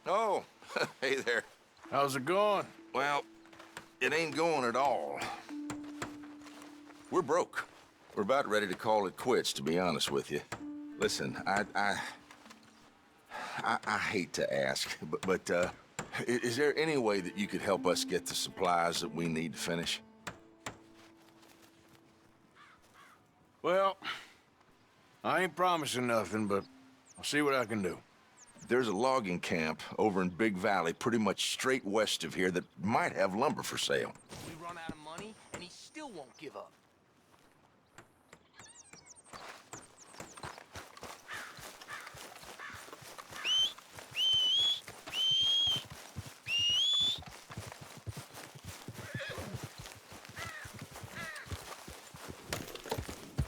Oh, hey there. How's it going? Well, it ain't going at all. We're broke. We're about ready to call it quits, to be honest with you. Listen, I hate to ask, but is there any way that you could help us get the supplies that we need to finish? Well, I ain't promising nothing, but I'll see what I can do. There's a logging camp over in Big Valley, pretty much straight west of here, that might have lumber for sale. We run out of money, and he still won't give up.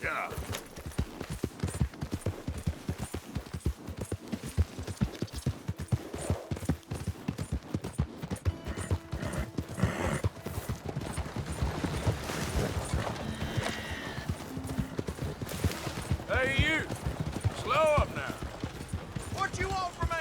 Yeah. Hey, you! Slow up now. What you want from me?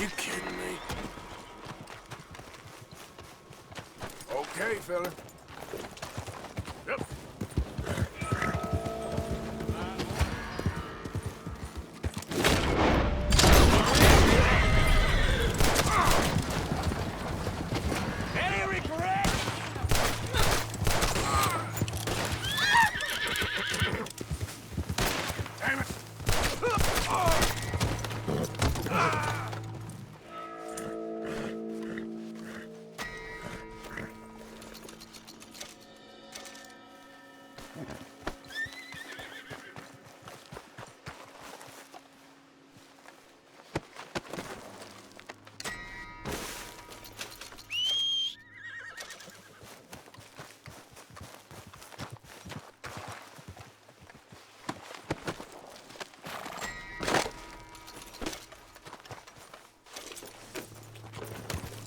You kidding me? Okay, fella. Yep. Henry, correct? Damn it!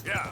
Yeah.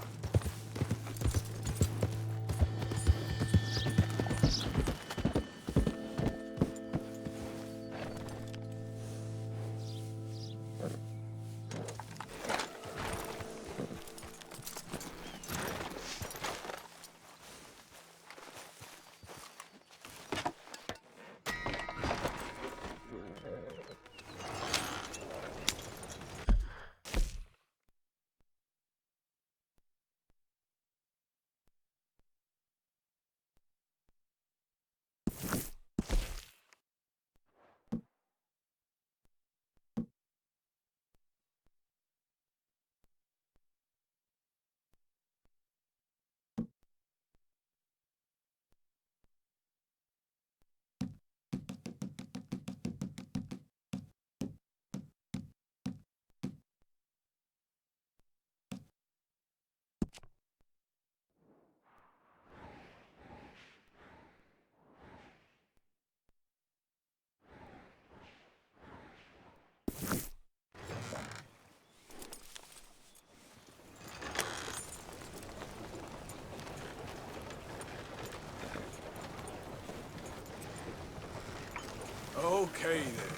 Okay, then.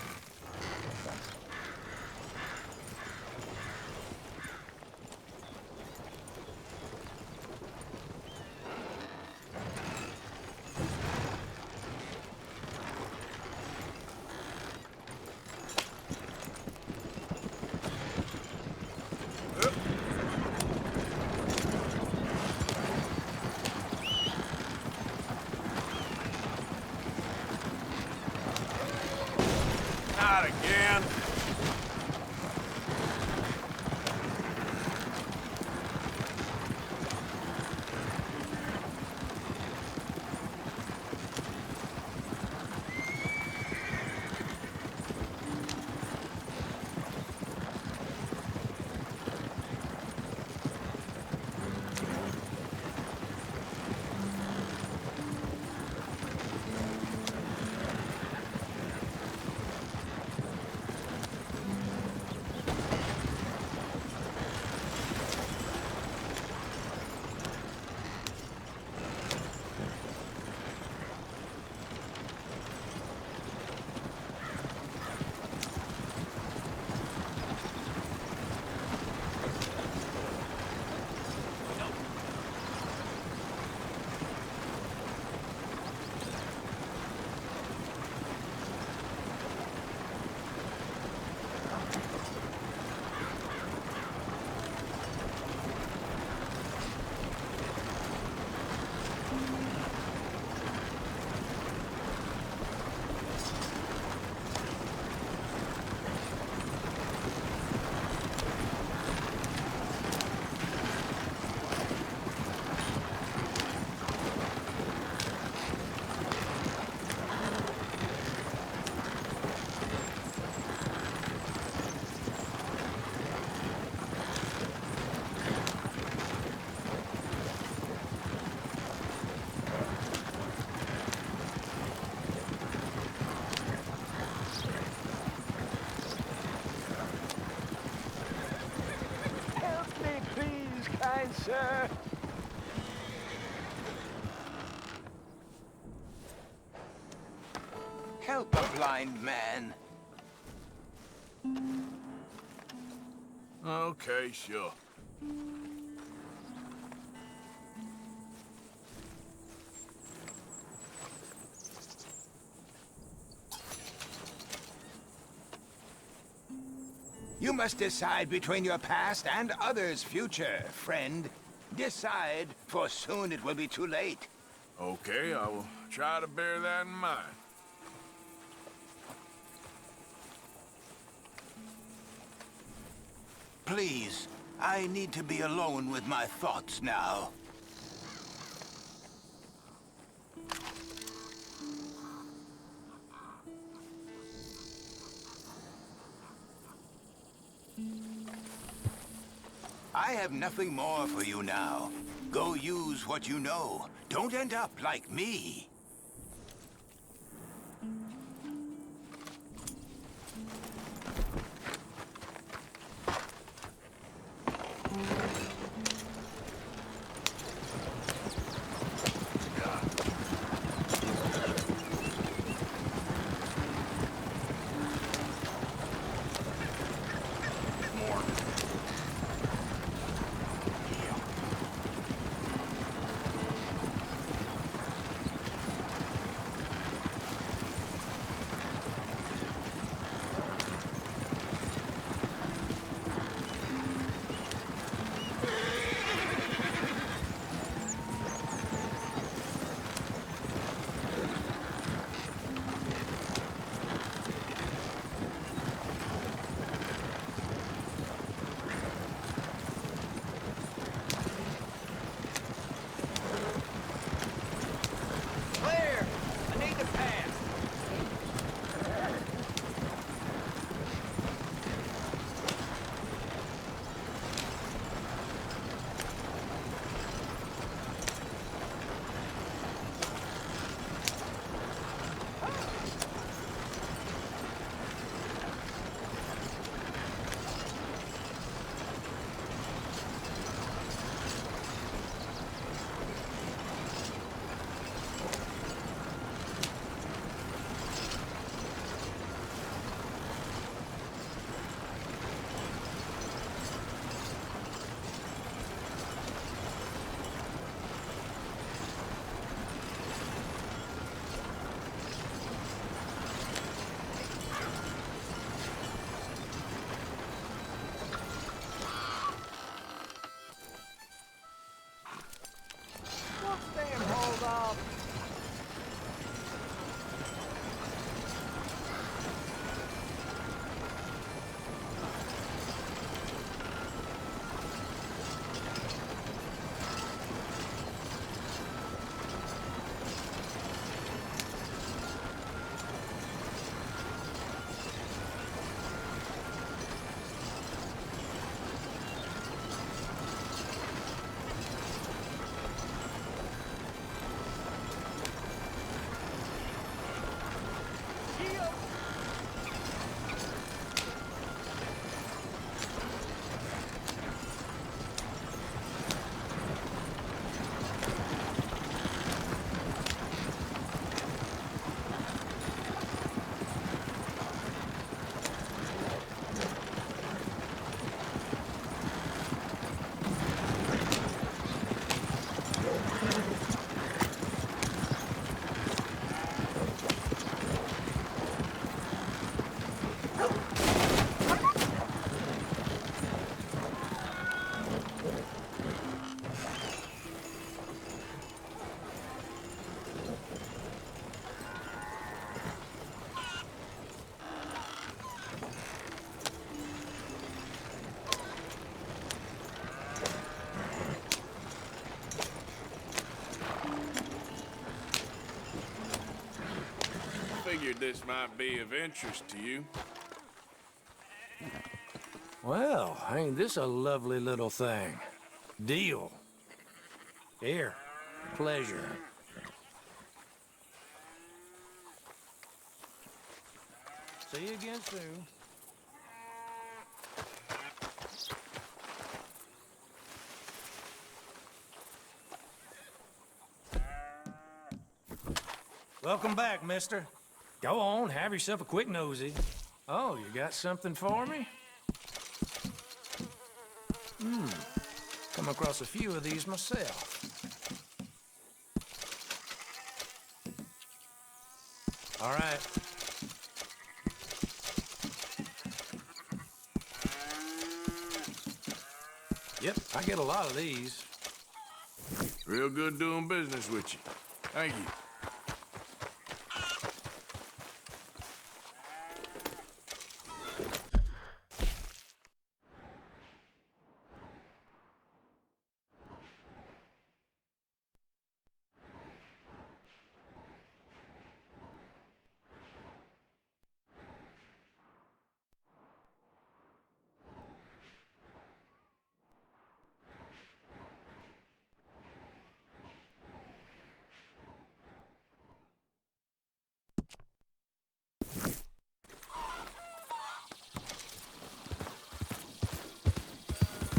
fine, sir. Help a blind man. Okay, sure. You must decide between your past and others' future, friend. Decide, for soon it will be too late. Okay, I will try to bear that in mind. Please, I need to be alone with my thoughts now. I have nothing more for you now. Go use what you know. Don't end up like me. Clear! I need to pass. Damn, hold off. Figured this might be of interest to you. Well, ain't this a lovely little thing? Deal. Here, pleasure. See you again soon. Welcome back, mister. Go on, have yourself a quick nosy. Oh, you got something for me? Come across a few of these myself. All right. Yep, I get a lot of these. Real good doing business with you. Thank you.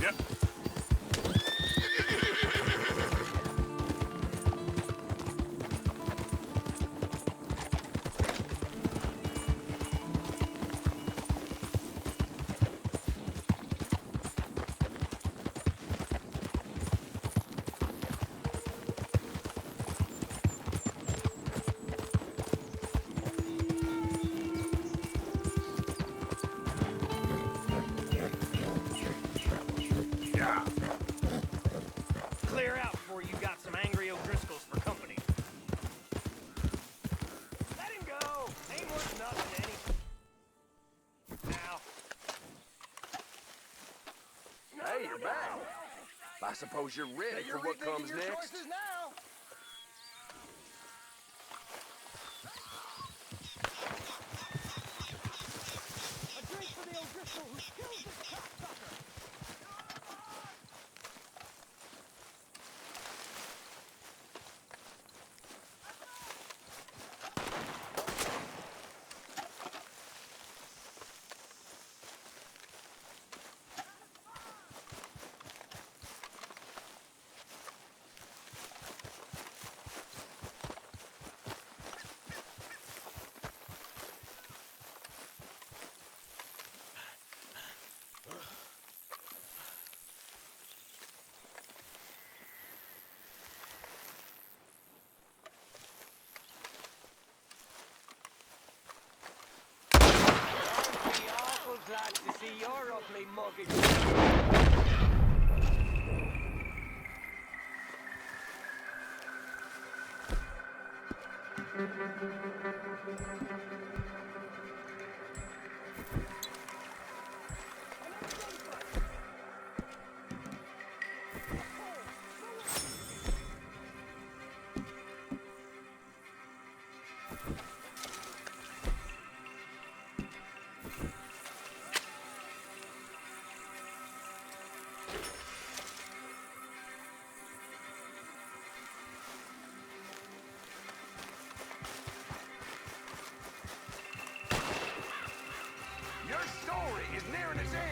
Yep. Yeah. Clear out before you got some angry O'Driscolls for company. Let him go! Ain't worth nothing any. Now. Hey, you're back. I suppose you're ready for what comes next. Now. A drink for the O'Driscoll who killed this cocksucker! Glad to see your ugly mug again. Your story is nearing its end.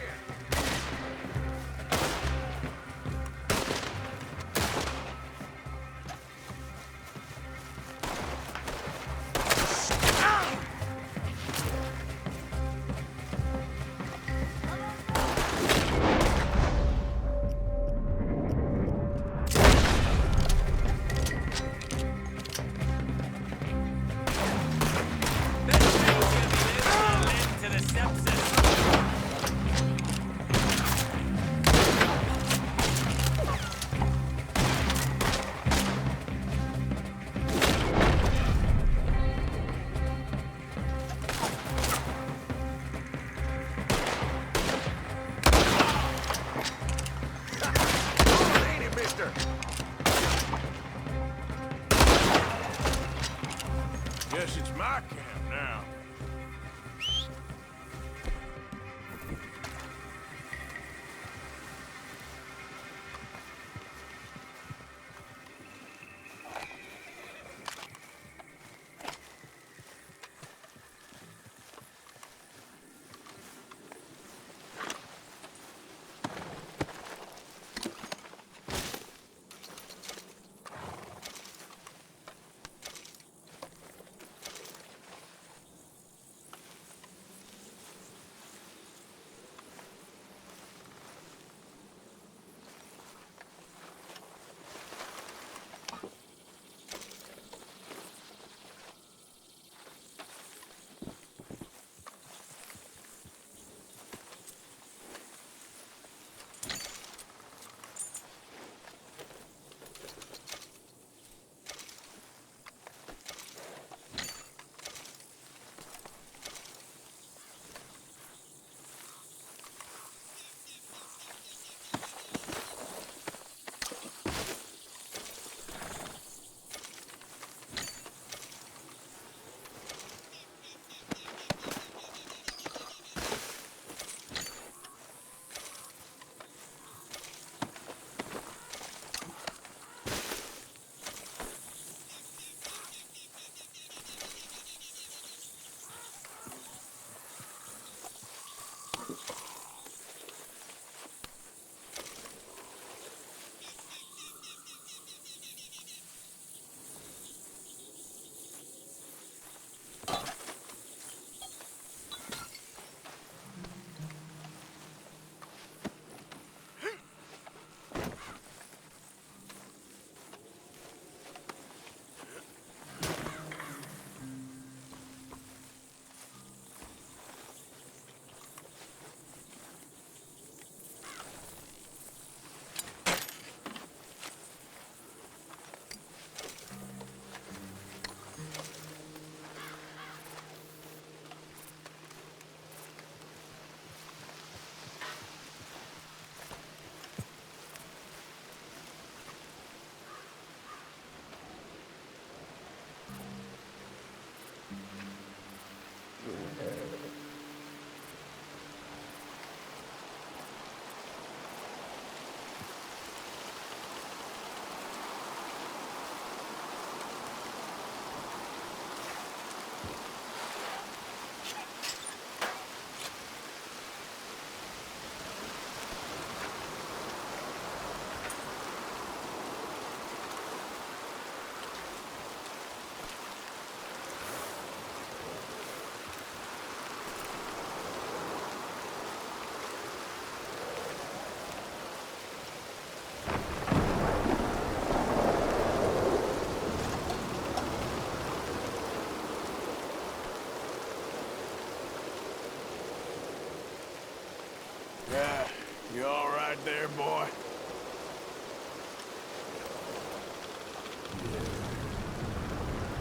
boy.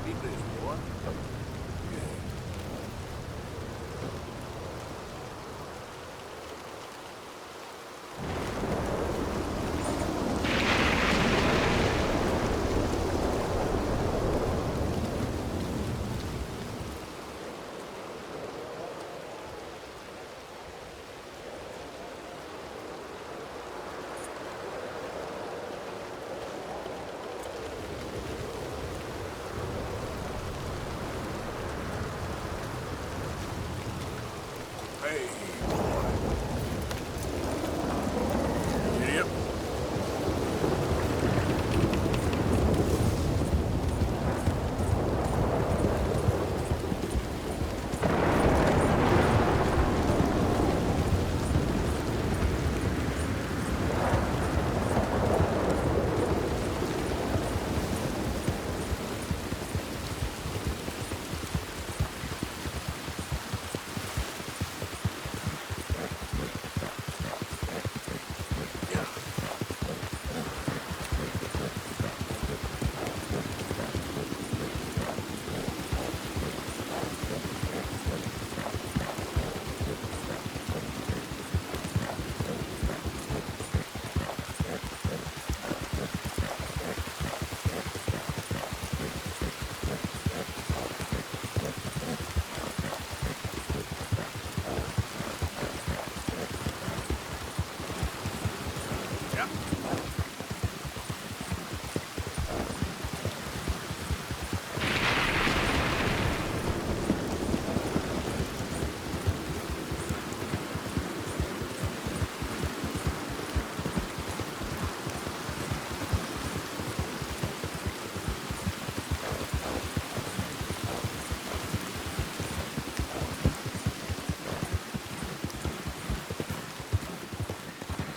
Keep this, boy. Hey, boy. Giddy up.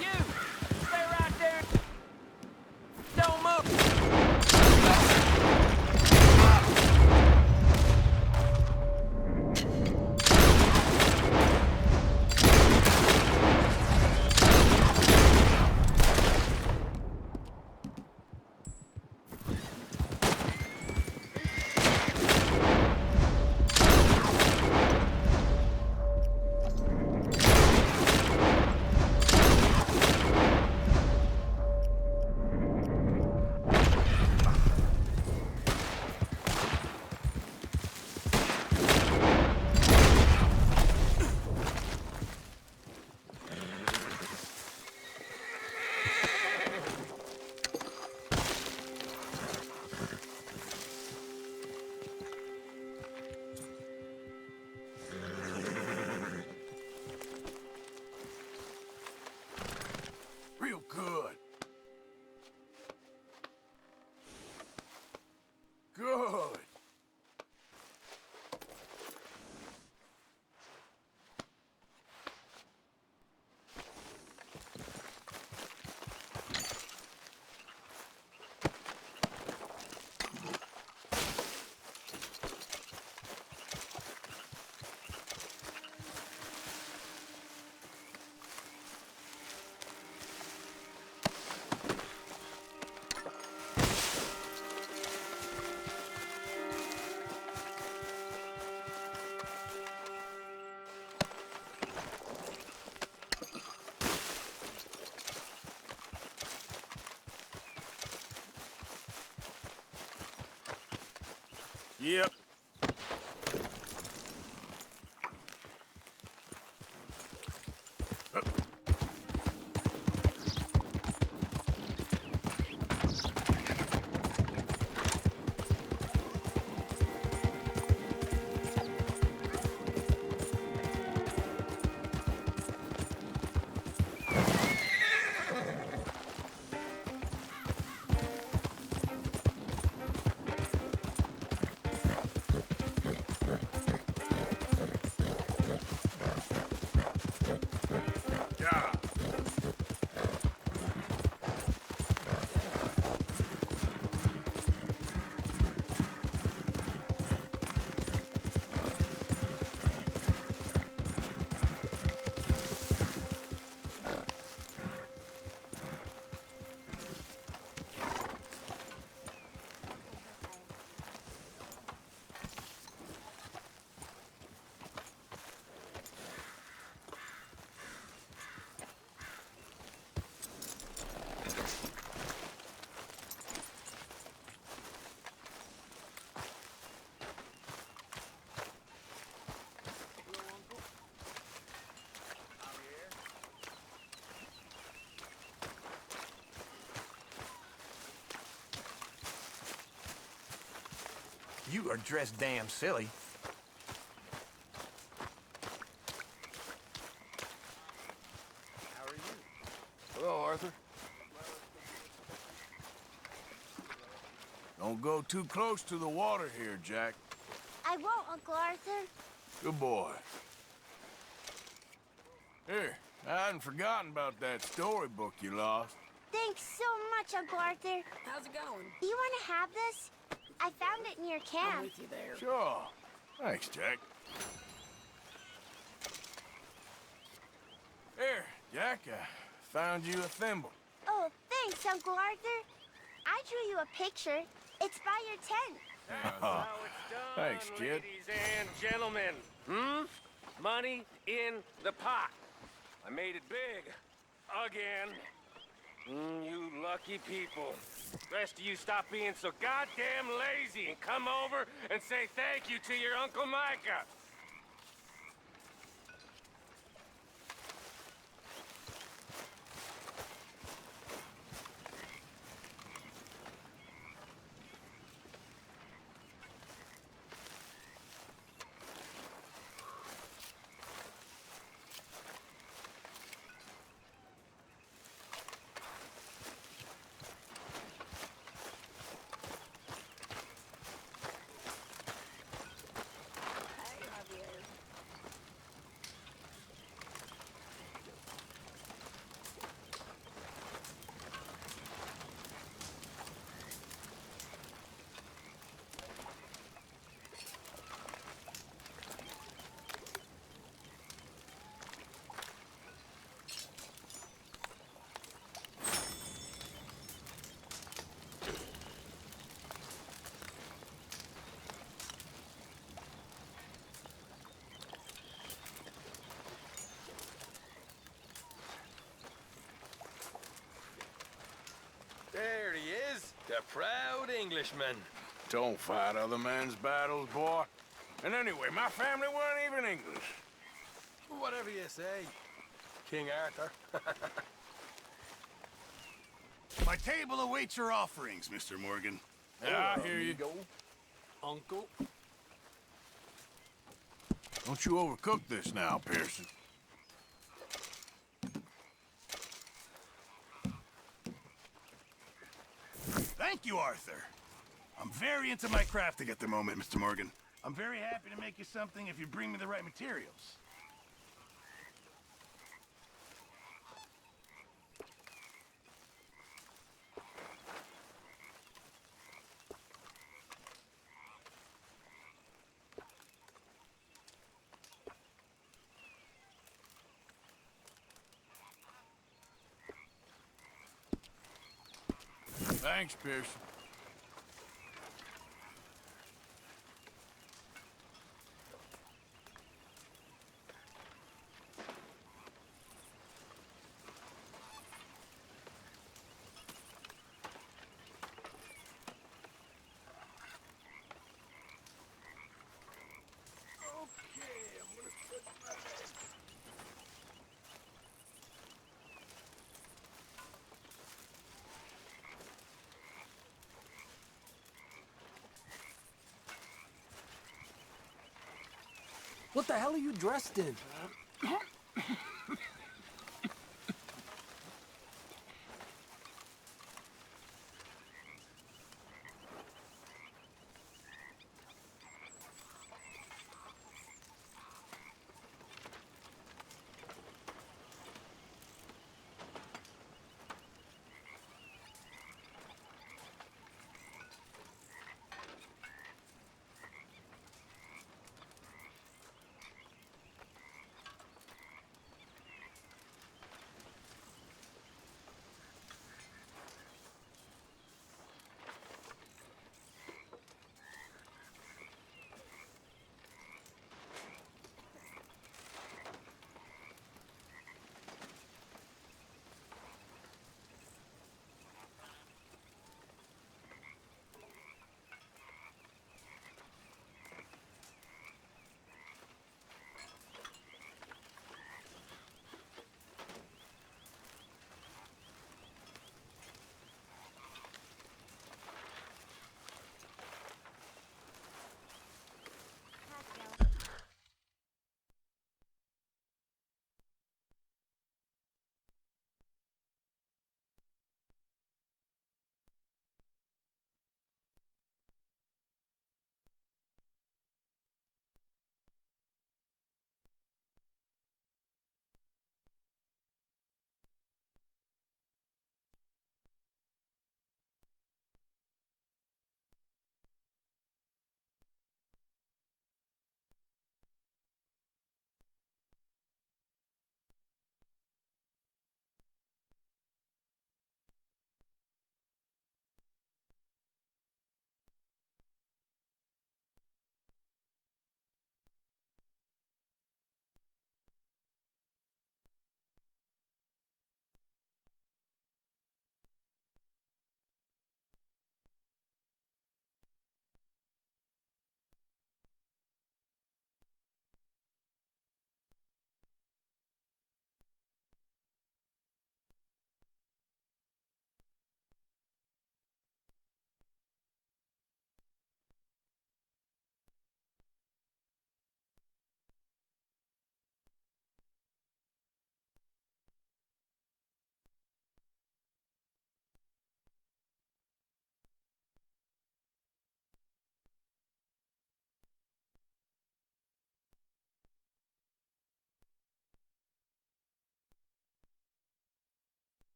You! Stay right there! Don't move! Real good. Good. Yep. You are dressed damn silly. How are you? Hello, Arthur. Don't go too close to the water here, Jack. I won't, Uncle Arthur. Good boy. Here, I hadn't forgotten about that storybook you lost. Thanks so much, Uncle Arthur. How's it going? Do you want to have this? I found it near I'm camp. with you there. Sure. Thanks, Jack. Here, Jack, I found you a thimble. Oh, thanks, Uncle Arthur. I drew you a picture. It's by your tent. That's how it's done, Thanks, kid. ladies and gentlemen. Money in the pot. I made it big. Again. You lucky people. Rest of you stop being so goddamn lazy and come over and say thank you to your Uncle Micah. Hey, Javier. There he is, the proud Englishman. Don't fight other men's battles, boy. And anyway, my family weren't even English. Whatever you say, King Arthur. My table awaits your offerings, Mr. Morgan. Yeah, I hear you. Uncle. Don't you overcook this now, Pearson. Thank you, Arthur. I'm very into my crafting at the moment, Mr. Morgan. I'm very happy to make you something if you bring me the right materials. Thanks, Pearson. What the hell are you dressed in?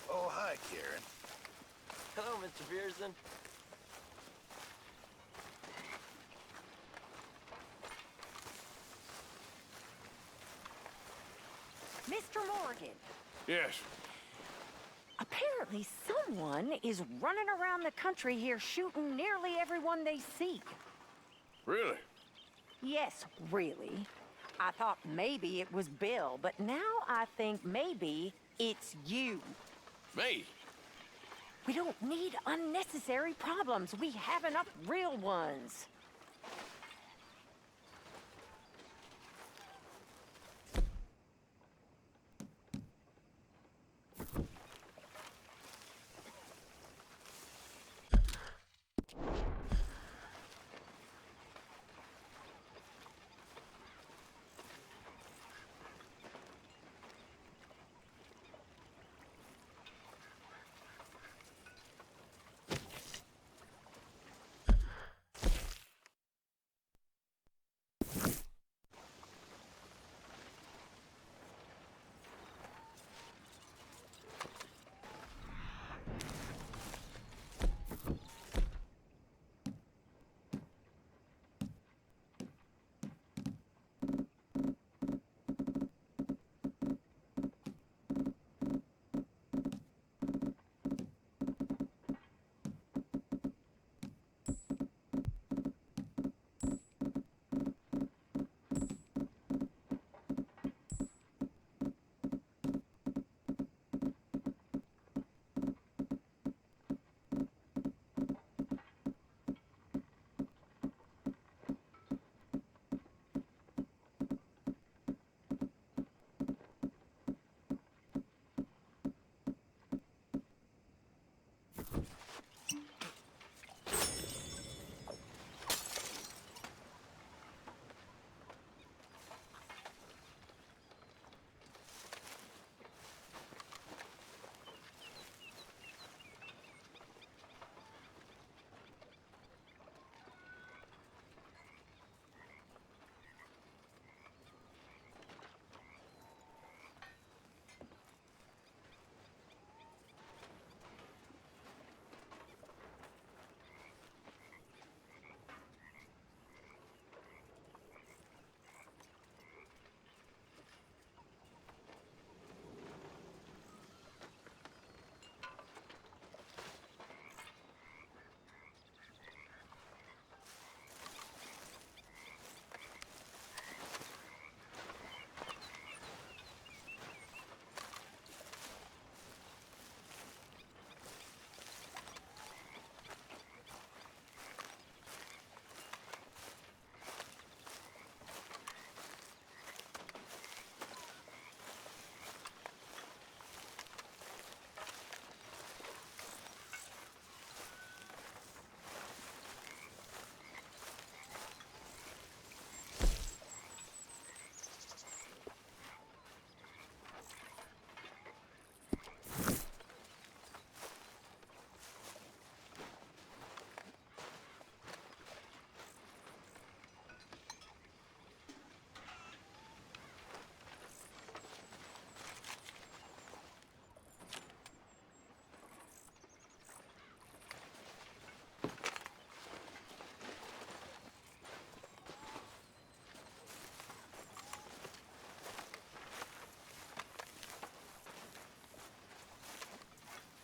Oh, hi, Karen. Hello, Mr. Pearson. Mr. Morgan, Yes. apparently someone is running around the country here shooting nearly everyone they see. Really? Yes, really. I thought maybe it was Bill, but now I think maybe it's you. Me? We don't need unnecessary problems. We have enough real ones.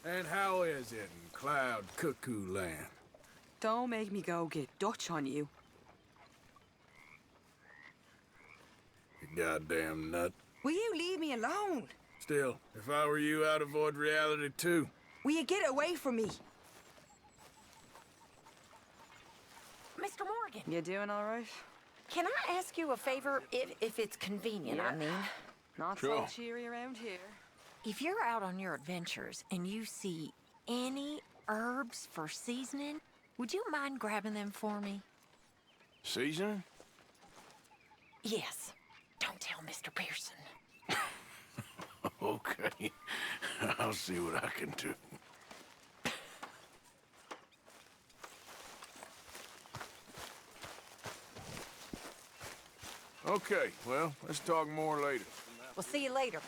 And how is it in Cloud Cuckoo Land? Don't make me go get Dutch on you. You goddamn nut. Will you leave me alone? Still, if I were you, I'd avoid reality too. Will you get away from me? Mr. Morgan, You doing all right? can I ask you a favor if it's convenient, I mean? Not Sure. so cheery around here. If you're out on your adventures and you see any herbs for seasoning, would you mind grabbing them for me? Seasoning? Yes. Don't tell Mr. Pearson. Okay. I'll see what I can do. Okay, well, let's talk more later. We'll see you later.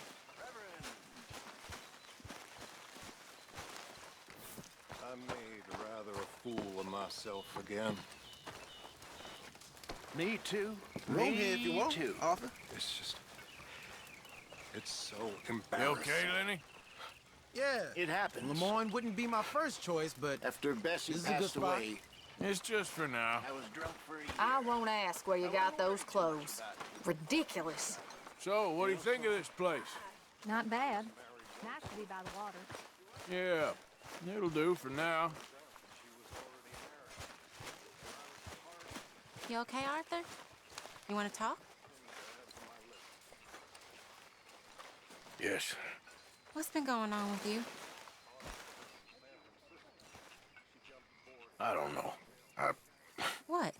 I made rather a fool of myself again. Me too. Roll here if you want, too. Arthur. It's just... It's so You embarrassing. okay, Lenny? Yeah. It happens. Lemoyne wouldn't be my first choice, but After Bessie This is a good passed spot. away, It's just for now. I was drunk for a year. I won't ask where you got those clothes. Ridiculous. So, what do you think of this place? Not bad. Nice to be by the water. Yeah, it'll do for now. You okay, Arthur? You want to talk? Yes. What's been going on with you? I don't know. I've What?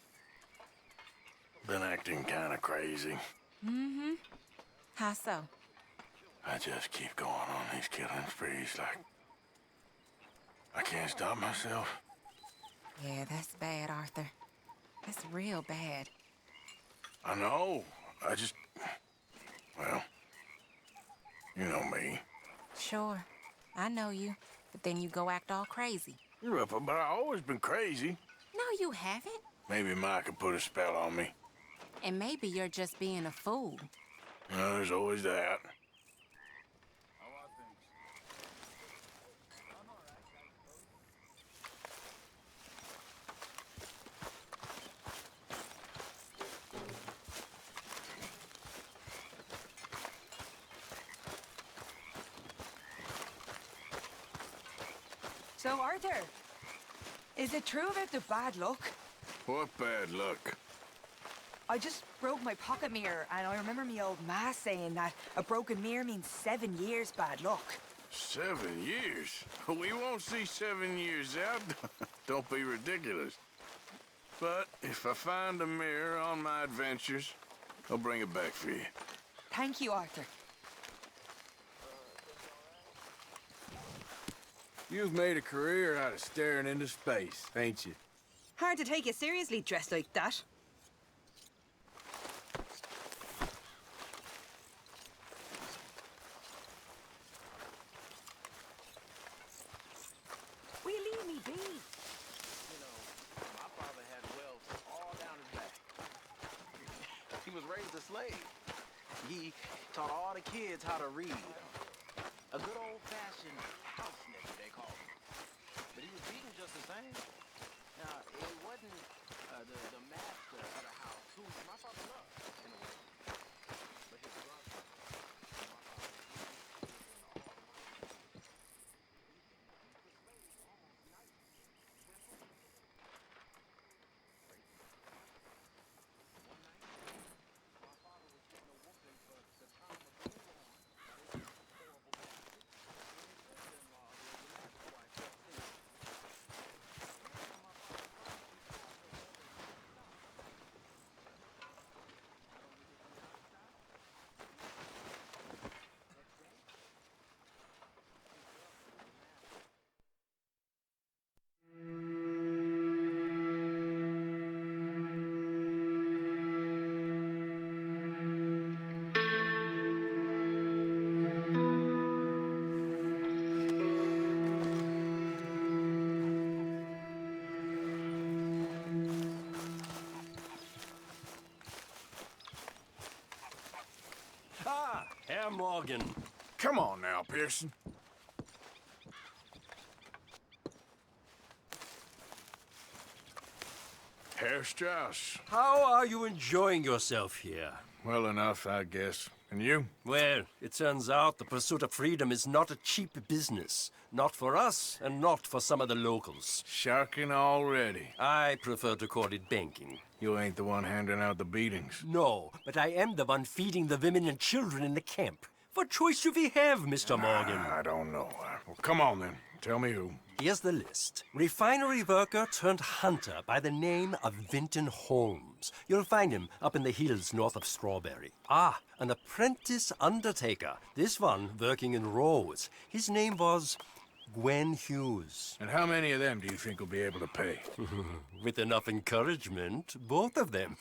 been acting kind of crazy. Mm-hmm. How so? I just keep going on these killing sprees like... I can't stop myself. Yeah, that's bad, Arthur. That's real bad. I know. I just... Well... You know me. Sure. I know you. But then you go act all crazy. But I've always been crazy. No, you haven't. Maybe Mike could put a spell on me. And maybe you're just being a fool. Well, there's always that. So, Arthur, is it true about the bad luck? What bad luck? I just broke my pocket mirror, and I remember me old ma saying that a broken mirror means 7 years bad luck. 7 years? We won't see 7 years out. Don't be ridiculous. But if I find a mirror on my adventures, I'll bring it back for you. Thank you, Arthur. You've made a career out of staring into space, ain't you? Hard to take you seriously dressed like that. Will you leave me be? You know, my father had welts all down his back. He was raised a slave. He taught all the kids how to read. A good old-fashioned house nigger, they call him. But he was beaten just the same. Now, it wasn't the master of the house who my father loved, in a way. But his brother, Herr Morgan. Come on now, Pearson. Herr Strauss. How are you enjoying yourself here? Well enough, I guess. And you? Well, it turns out the pursuit of freedom is not a cheap business. Not for us, and not for some of the locals. Sharking already. I prefer to call it banking. You ain't the one handing out the beatings. No, but I am the one feeding the women and children in the camp. What choice do we have, Mr. Morgan? I don't know. Well, come on then. Tell me who. Here's the list. Refinery worker turned hunter by the name of Vinton Holmes. You'll find him up in the hills north of Strawberry. Ah, an apprentice undertaker. This one working in Rhodes. His name was Gwen Hughes. And how many of them do you think will be able to pay? With enough encouragement, both of them.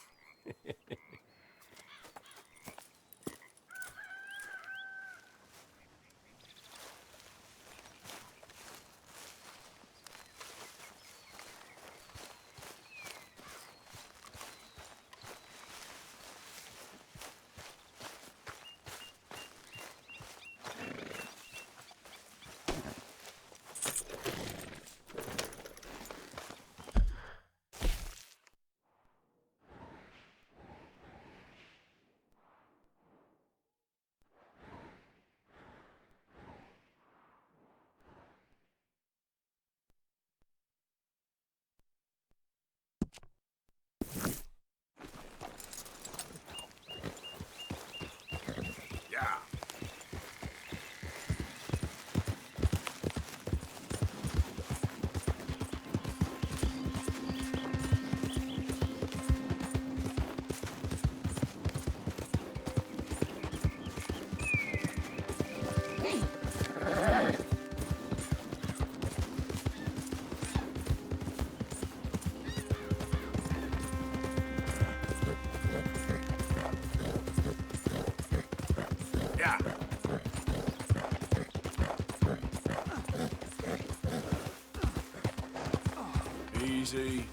Easy.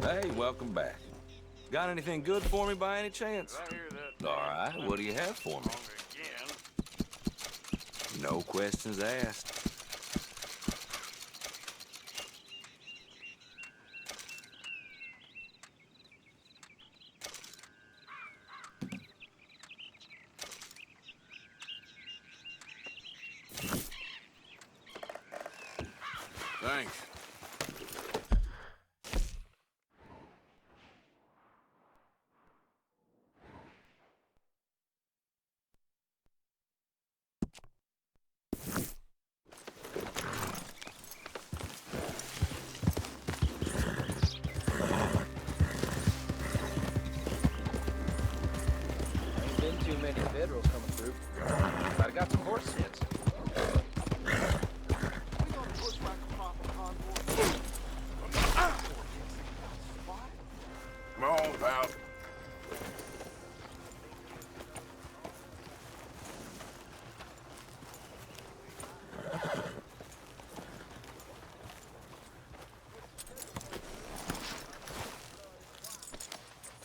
Hey, welcome back. Got anything good for me by any chance? I hear that. All right, what do you have for me? Again. No questions asked. Thanks. Ain't been too many Federals coming through. But I got some horse sense. Come on, pal.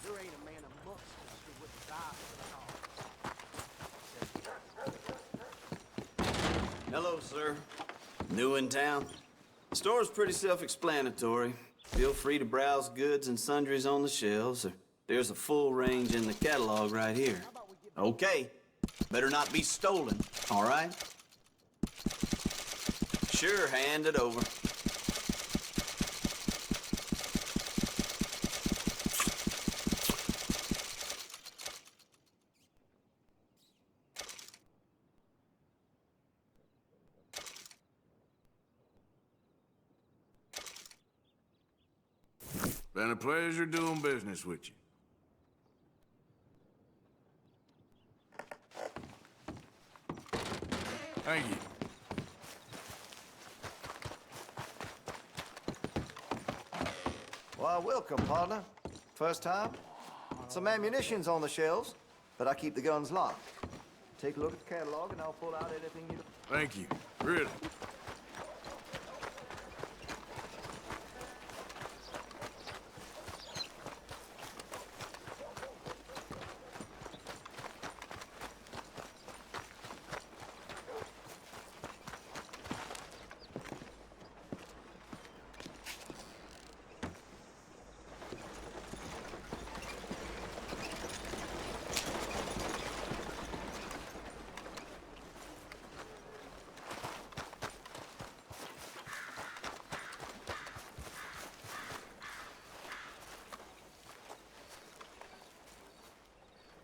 There ain't a man amongst us who wouldn't die for the cause. Hello, sir. New in town? The store's pretty self-explanatory. Feel free to browse goods and sundries on the shelves. There's a full range in the catalog right here. Okay. Better not be stolen, all right? Sure, hand it over. Been a pleasure doing business with you. Thank you. Why, welcome, partner. First time? Some ammunition's on the shelves, but I keep the guns locked. Take a look at the catalog and I'll pull out anything you... Thank you. Really.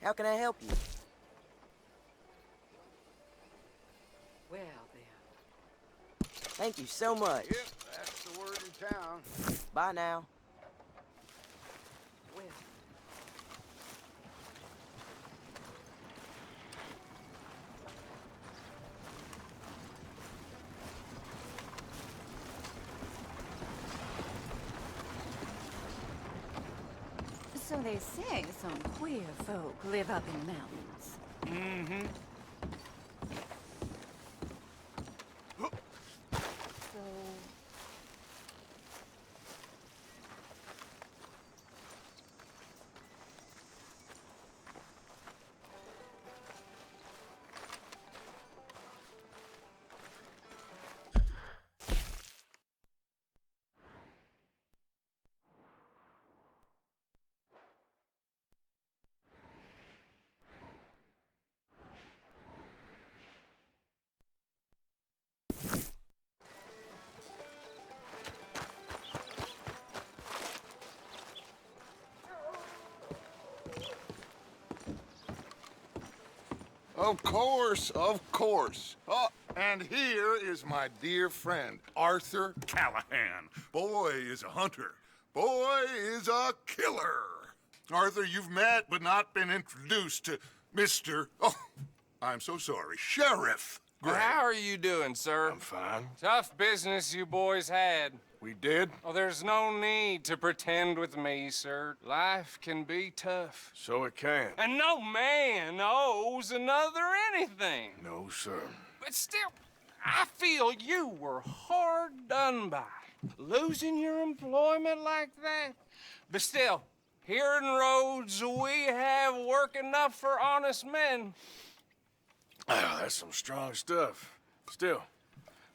How can I help you? Well, then. Thank you so much. Yep, that's the word in town. Bye now. Well. So they say some queer folk live up in the mountains. Mm-hmm. So... Of course, of course. Oh, and here is my dear friend, Arthur Callahan. Boy is a hunter. Boy is a killer. Arthur, you've met but not been introduced to Mr. Oh, I'm so sorry, Sheriff Gray. How are you doing, sir? I'm fine. Tough business you boys had. We did? Oh, there's no need to pretend with me, sir. Life can be tough. So it can. And no man owes another anything. No, sir. But still, I feel you were hard done by. Losing your employment like that. But still, here in Rhodes, we have work enough for honest men. Ah, that's some strong stuff. Still,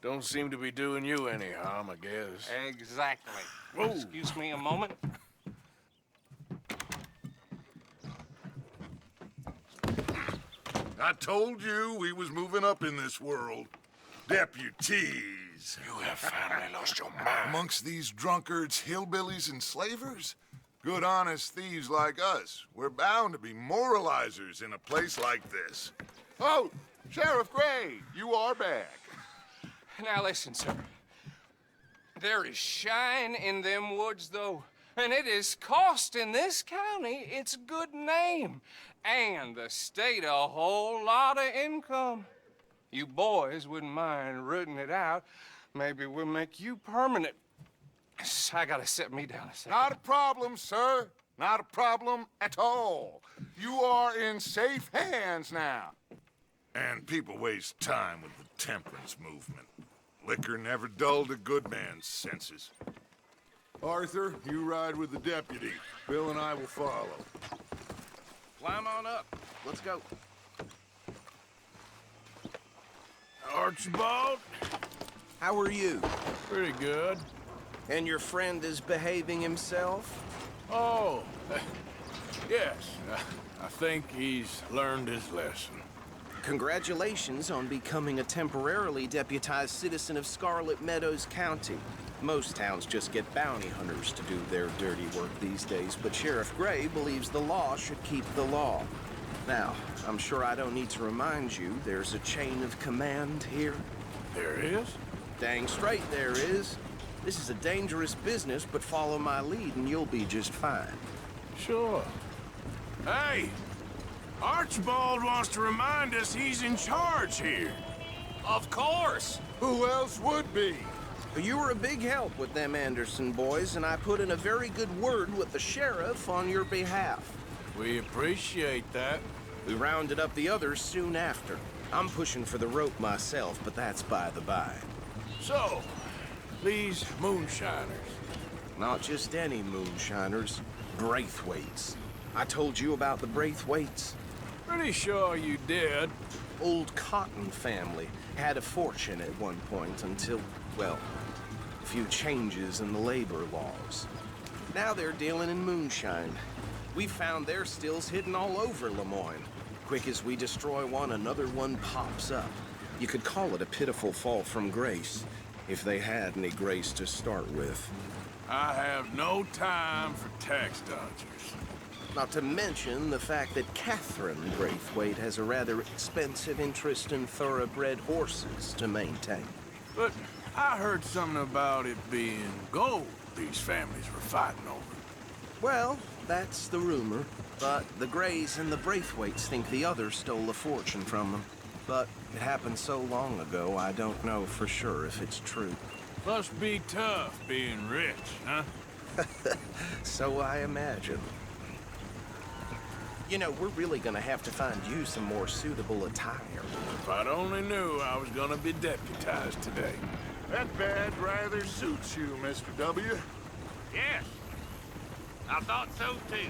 don't seem to be doing you any harm, I guess. Exactly. Whoa. Excuse me a moment. I told you we was moving up in this world. Deputies. You have finally lost your mind. Amongst these drunkards, hillbillies, and slavers? Good, honest thieves like us. We're bound to be moralizers in a place like this. Oh, Sheriff Gray, you are back. Now listen, sir. There is shine in them woods, though, and it is costing this county its good name and the state a whole lot of income. You boys wouldn't mind rooting it out. Maybe we'll make you permanent. I gotta sit me down a second. Not a problem, sir. Not a problem at all. You are in safe hands now. And people waste time with the temperance movement. Liquor never dulled a good man's senses. Arthur, you ride with the deputy. Bill and I will follow. Climb on up. Let's go. Archibald? How are you? Pretty good. And your friend is behaving himself? Oh, yes. I think he's learned his lesson. Congratulations on becoming a temporarily deputized citizen of Scarlet Meadows County. Most towns just get bounty hunters to do their dirty work these days, but Sheriff Gray believes the law should keep the law. Now, I'm sure I don't need to remind you there's a chain of command here. There is? Dang straight there is. This is a dangerous business, but follow my lead and you'll be just fine. Sure. Hey! Archibald wants to remind us he's in charge here. Of course! Who else would be? You were a big help with them Anderson boys, and I put in a very good word with the sheriff on your behalf. We appreciate that. We rounded up the others soon after. I'm pushing for the rope myself, but that's by the by. So, these moonshiners. Not just any moonshiners, Braithwaites. I told you about the Braithwaites? Pretty sure you did. Old Cotton family had a fortune at one point until, well, a few changes in the labor laws. Now they're dealing in moonshine. We found their stills hidden all over Lemoyne. Quick as we destroy one, another one pops up. You could call it a pitiful fall from grace, if they had any grace to start with. I have no time for tax dodgers. Not to mention the fact that Catherine Braithwaite has a rather expensive interest in thoroughbred horses to maintain. But I heard something about it being gold these families were fighting over. Well, that's the rumor. But the Greys and the Braithwaites think the others stole a fortune from them. But it happened so long ago, I don't know for sure if it's true. Must be tough being rich, huh? So I imagine. You know, we're really gonna have to find you some more suitable attire. If I'd only knew I was gonna be deputized today. That badge rather suits you, Mr. W. Yes. I thought so, too.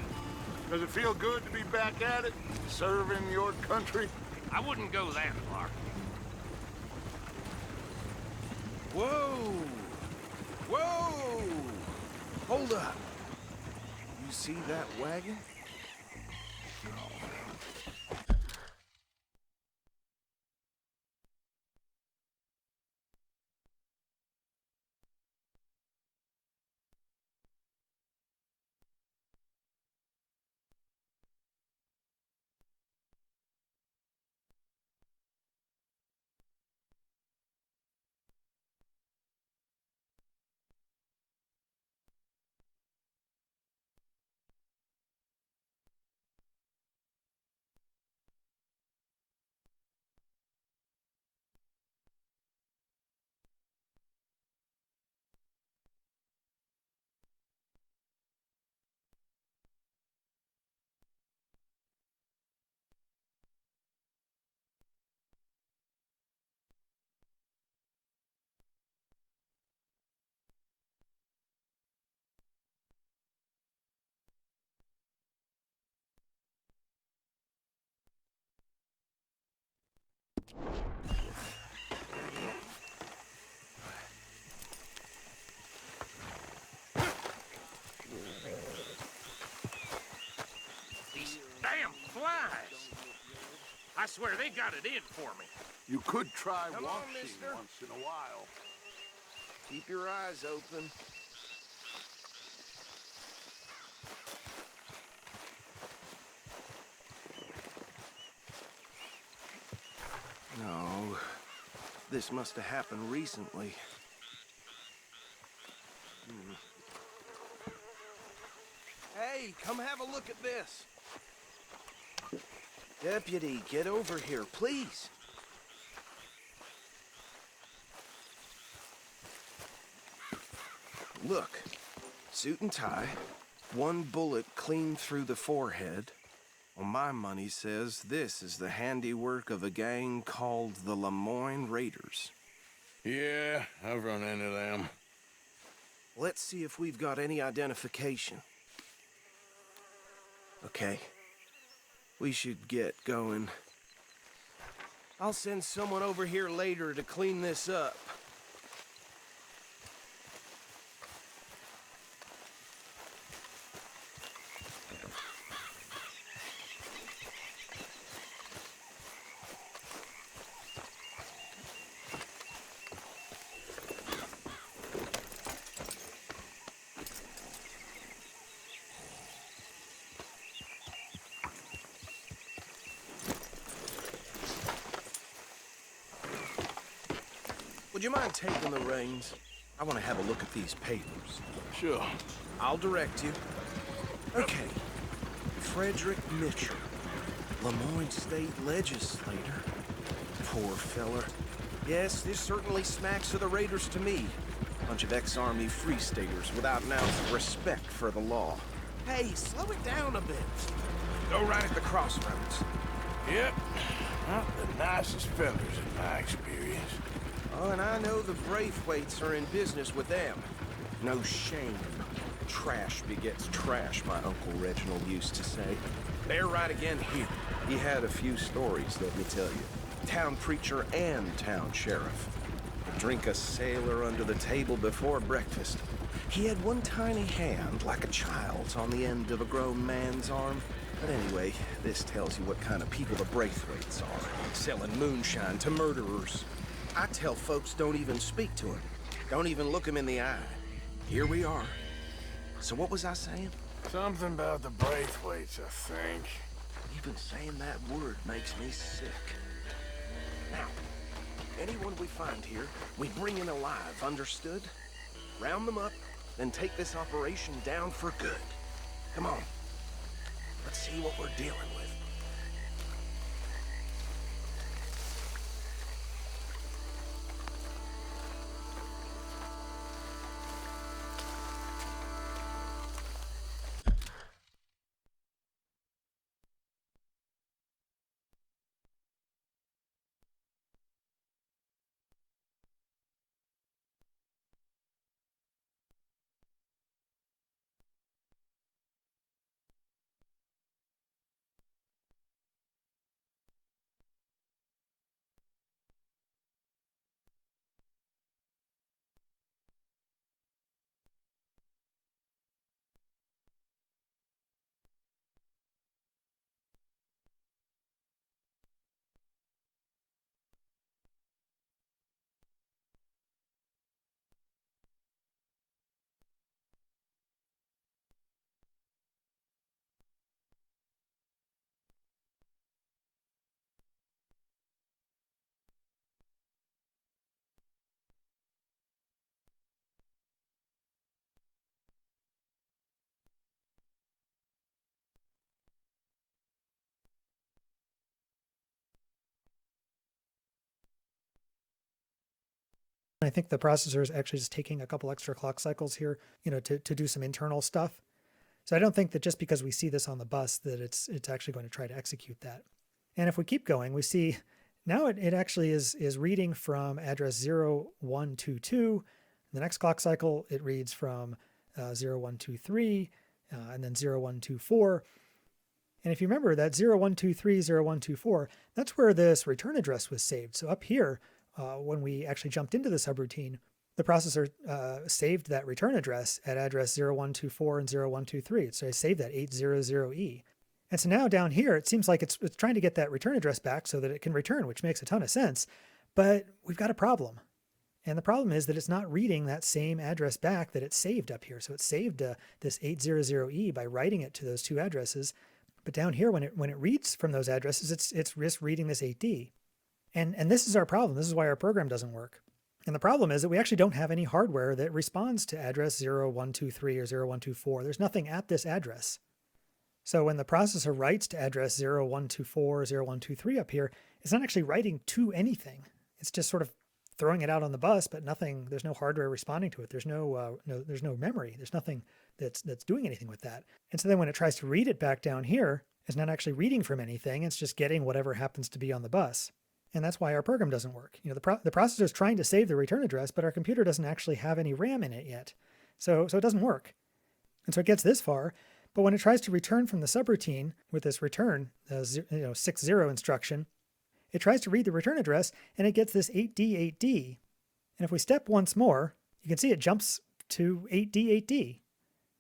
Does it feel good to be back at it, serving your country? I wouldn't go that far. Whoa! Whoa! Hold up. You see that wagon? These damn flies! I swear they got it in for me. You could try Come on, washing mister. once in a while. Keep your eyes open. No, this must have happened recently. Hey, come have a look at this. Deputy, get over here, please. Look, suit and tie, one bullet clean through the forehead. Well, my money says this is the handiwork of a gang called the Lemoyne Raiders. Yeah, I've run into them. Let's see if we've got any identification. Okay. We should get going. I'll send someone over here later to clean this up. Would you mind taking the reins? I want to have a look at these papers. Sure. I'll direct you. Okay. Frederick Mitchell, Lemoyne State Legislator. Poor feller. Yes, this certainly smacks of the Raiders to me. Bunch of ex-Army Free Staters without an ounce of respect for the law. Hey, slow it down a bit. Go right at the crossroads. Yep. Not the nicest fellas in my experience. Oh, and I know the Braithwaites are in business with them. No shame. Trash begets trash, my Uncle Reginald used to say. They're right again here. He had a few stories, let me tell you. Town preacher and town sheriff. Would drink a sailor under the table before breakfast. He had one tiny hand, like a child's, on the end of a grown man's arm. But anyway, this tells you what kind of people the Braithwaites are. Selling moonshine to murderers. I tell folks don't even speak to him. Don't even look him in the eye. Here we are. So what was I saying? Something about the Braithwaites, I think. Even saying that word makes me sick. Now, anyone we find here, we bring in alive, understood? Round them up, then take this operation down for good. Come on. Let's see what we're dealing with. I think the processor is actually just taking a couple extra clock cycles here, to do some internal stuff. So I don't think that just because we see this on the bus that it's actually going to try to execute that. And if we keep going, we see now it actually is reading from address 0122. The next clock cycle, it reads from 0123 and then 0124. And if you remember that 0123, 0124, that's where this return address was saved. So up here, when we actually jumped into the subroutine, the processor saved that return address at address 0124 and 0123. So I saved that 800E. And so now down here, it seems like it's trying to get that return address back so that it can return, which makes a ton of sense. But we've got a problem. And the problem is that it's not reading that same address back that it saved up here. So it saved this 800E by writing it to those two addresses. But down here, when it reads from those addresses, it's just reading this 8D. And this is our problem. This is why our program doesn't work. And the problem is that we actually don't have any hardware that responds to address 0123 or 0124. There's nothing at this address. So when the processor writes to address 0124 or 0123 up here, it's not actually writing to anything. It's just sort of throwing it out on the bus, but nothing. There's no hardware responding to it. There's no memory. There's nothing that's doing anything with that. And so then when it tries to read it back down here, it's not actually reading from anything. It's just getting whatever happens to be on the bus. And that's why our program doesn't work. The processor is trying to save the return address, but our computer doesn't actually have any RAM in it yet. So it doesn't work. And so it gets this far, but when it tries to return from the subroutine with this return, 60 instruction, it tries to read the return address and it gets this 8D8D. And if we step once more, you can see it jumps to 8D8D.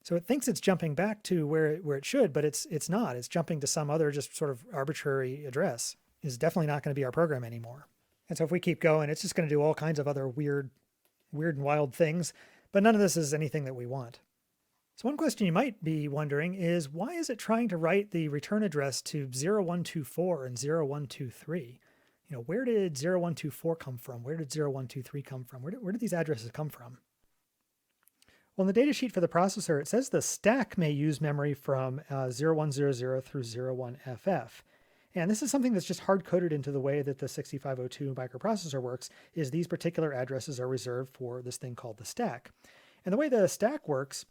So it thinks it's jumping back to where it should, but it's not. It's jumping to some other just sort of arbitrary address. Is definitely not going to be our program anymore. And so if we keep going, it's just going to do all kinds of other weird and wild things, but none of this is anything that we want. So one question you might be wondering is, why is it trying to write the return address to 0124 and 0123? Where did 0124 come from? Where did 0123 come from? Where did these addresses come from? Well, in the datasheet for the processor, it says the stack may use memory from 0100 through 01FF. And this is something that's just hard-coded into the way that the 6502 microprocessor works, is these particular addresses are reserved for this thing called the stack. And the way the stack works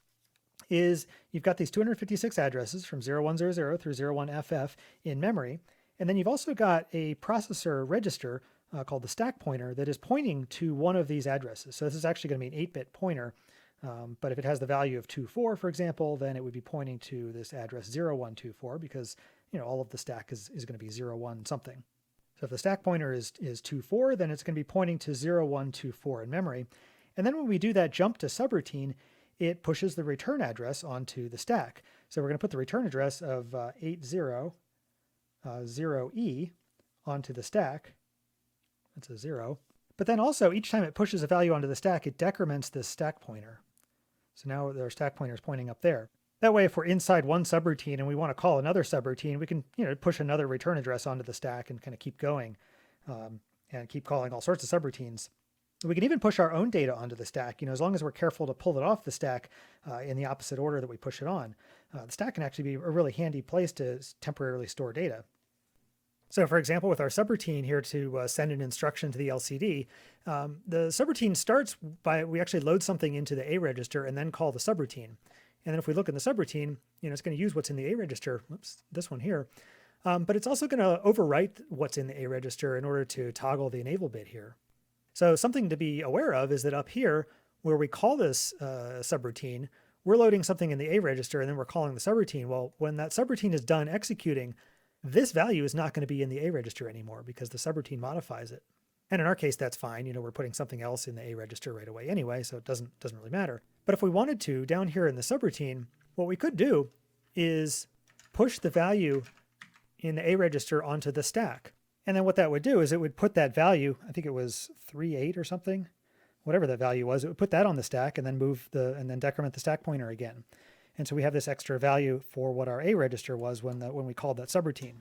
is you've got these 256 addresses from 0100 through 01FF in memory, and then you've also got a processor register called the stack pointer that is pointing to one of these addresses. So this is actually going to be an 8-bit pointer, but if it has the value of 24, for example, then it would be pointing to this address 0124 because all of the stack is going to be 01 something. So if the stack pointer is 24, then it's going to be pointing to 0124 in memory. And then when we do that jump to subroutine, it pushes the return address onto the stack. So we're going to put the return address of 800E onto the stack. That's a 0. But then also, each time it pushes a value onto the stack, it decrements this stack pointer. So now our stack pointer is pointing up there. That way, if we're inside one subroutine and we want to call another subroutine, we can, push another return address onto the stack and kind of keep going and keep calling all sorts of subroutines. We can even push our own data onto the stack, as long as we're careful to pull it off the stack in the opposite order that we push it on. The stack can actually be a really handy place to temporarily store data. So for example, with our subroutine here to send an instruction to the LCD, the subroutine starts by, we actually load something into the A register and then call the subroutine. And then if we look in the subroutine, it's going to use what's in the A register, oops, this one here, but it's also going to overwrite what's in the A register in order to toggle the enable bit here. So something to be aware of is that up here, where we call this subroutine, we're loading something in the A register and then we're calling the subroutine. Well, when that subroutine is done executing, this value is not going to be in the A register anymore because the subroutine modifies it. And in our case, that's fine. We're putting something else in the A register right away anyway, so it doesn't really matter. But if we wanted to, down here in the subroutine, what we could do is push the value in the A register onto the stack. And then what that would do is it would put that value, I think it was 3.8 or something, whatever that value was, it would put that on the stack and then and then decrement the stack pointer again. And so we have this extra value for what our A register was when we called that subroutine.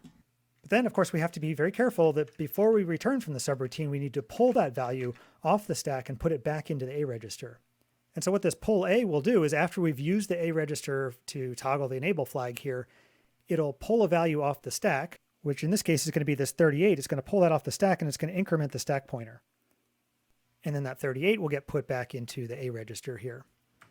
But then, of course, we have to be very careful that before we return from the subroutine, we need to pull that value off the stack and put it back into the A register. And so what this pull A will do is after we've used the A register to toggle the enable flag here, it'll pull a value off the stack, which in this case is going to be this 38. It's going to pull that off the stack and it's going to increment the stack pointer. And then that 38 will get put back into the A register here.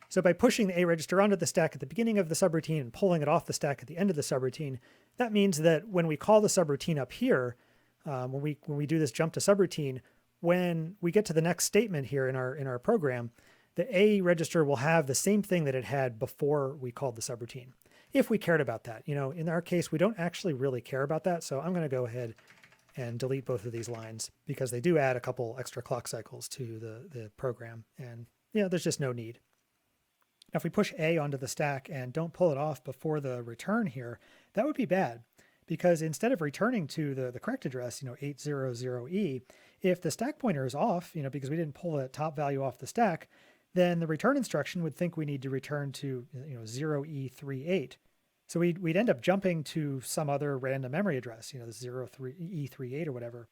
So by pushing the A register onto the stack at the beginning of the subroutine and pulling it off the stack at the end of the subroutine, that means that when we call the subroutine up here, when we do this jump to subroutine, when we get to the next statement here in our program, the A register will have the same thing that it had before we called the subroutine, if we cared about that. In our case, we don't actually really care about that, so I'm going to go ahead and delete both of these lines because they do add a couple extra clock cycles to the program, and there's just no need. Now, if we push A onto the stack and don't pull it off before the return here, that would be bad because instead of returning to the correct address, 800E, if the stack pointer is off, because we didn't pull that top value off the stack, then the return instruction would think we need to return to 0E38. So we'd end up jumping to some other random memory address, the 03E38 or whatever.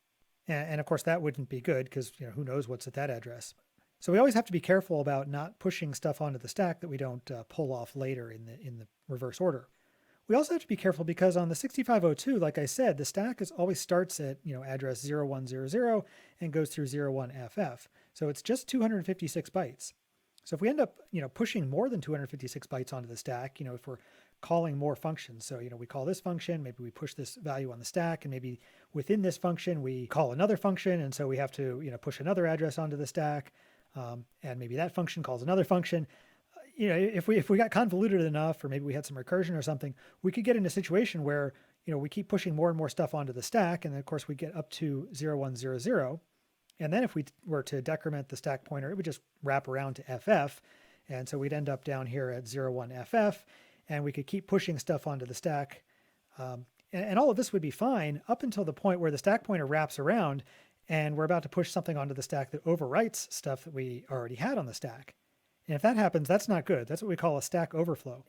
And of course that wouldn't be good because who knows what's at that address. So we always have to be careful about not pushing stuff onto the stack that we don't pull off later in the reverse order. We also have to be careful because on the 6502, like I said, the stack always starts at address 0100 and goes through 01FF. So it's just 256 bytes. So if we end up pushing more than 256 bytes onto the stack, if we're calling more functions, so we call this function, maybe we push this value on the stack, and maybe within this function we call another function, and so we have to push another address onto the stack. And maybe that function calls another function. If we got convoluted enough, or maybe we had some recursion or something, we could get in a situation where we keep pushing more and more stuff onto the stack, and then of course we get up to 0100, and then if we were to decrement the stack pointer, it would just wrap around to FF, and so we'd end up down here at 01FF, and we could keep pushing stuff onto the stack, and all of this would be fine up until the point where the stack pointer wraps around and we're about to push something onto the stack that overwrites stuff that we already had on the stack. And if that happens, that's not good. That's what we call a stack overflow.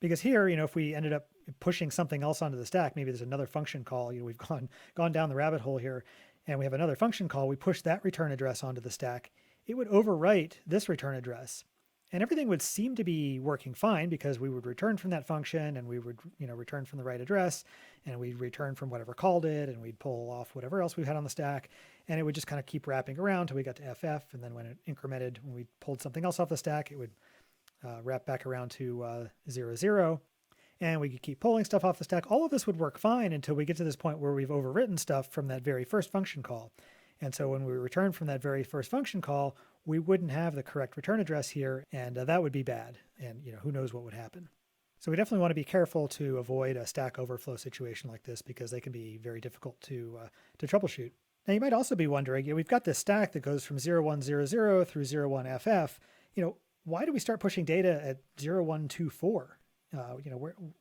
Because here, if we ended up pushing something else onto the stack, maybe there's another function call, we've gone down the rabbit hole here, and we have another function call, we push that return address onto the stack, it would overwrite this return address. And everything would seem to be working fine because we would return from that function and we would, return from the right address and we'd return from whatever called it and we'd pull off whatever else we had on the stack. And it would just kind of keep wrapping around till we got to FF. And then when it incremented, when we pulled something else off the stack, it would wrap back around to 00. And we could keep pulling stuff off the stack. All of this would work fine until we get to this point where we've overwritten stuff from that very first function call. And so when we return from that very first function call, we wouldn't have the correct return address here, and that would be bad. And who knows what would happen. So we definitely want to be careful to avoid a stack overflow situation like this because they can be very difficult to troubleshoot. Now you might also be wondering, we've got this stack that goes from 0100 through 01FF. Why do we start pushing data at 0124?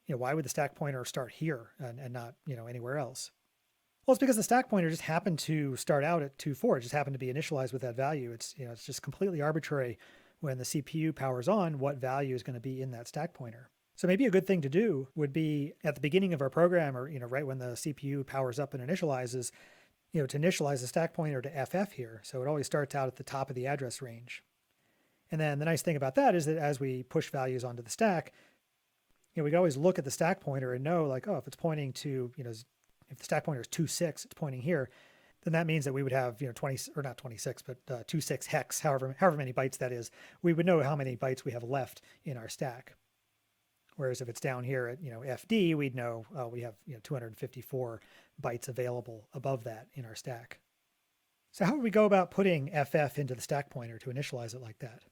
Why would the stack pointer start here and not anywhere else? Well, it's because the stack pointer just happened to start out at 24. It just happened to be initialized with that value. It's just completely arbitrary when the CPU powers on what value is going to be in that stack pointer. So maybe a good thing to do would be at the beginning of our program, or right when the CPU powers up and initializes, to initialize the stack pointer to FF here. So it always starts out at the top of the address range. And then the nice thing about that is that as we push values onto the stack, we can always look at the stack pointer and know, like, oh, if it's pointing to, if the stack pointer is 26, it's pointing here, then that means that we would have, 20, or not 26, but 26 hex, however many bytes that is. We would know how many bytes we have left in our stack. Whereas if it's down here at, FD, we'd know we have, 254 bytes available above that in our stack. So how would we go about putting FF into the stack pointer to initialize it like that?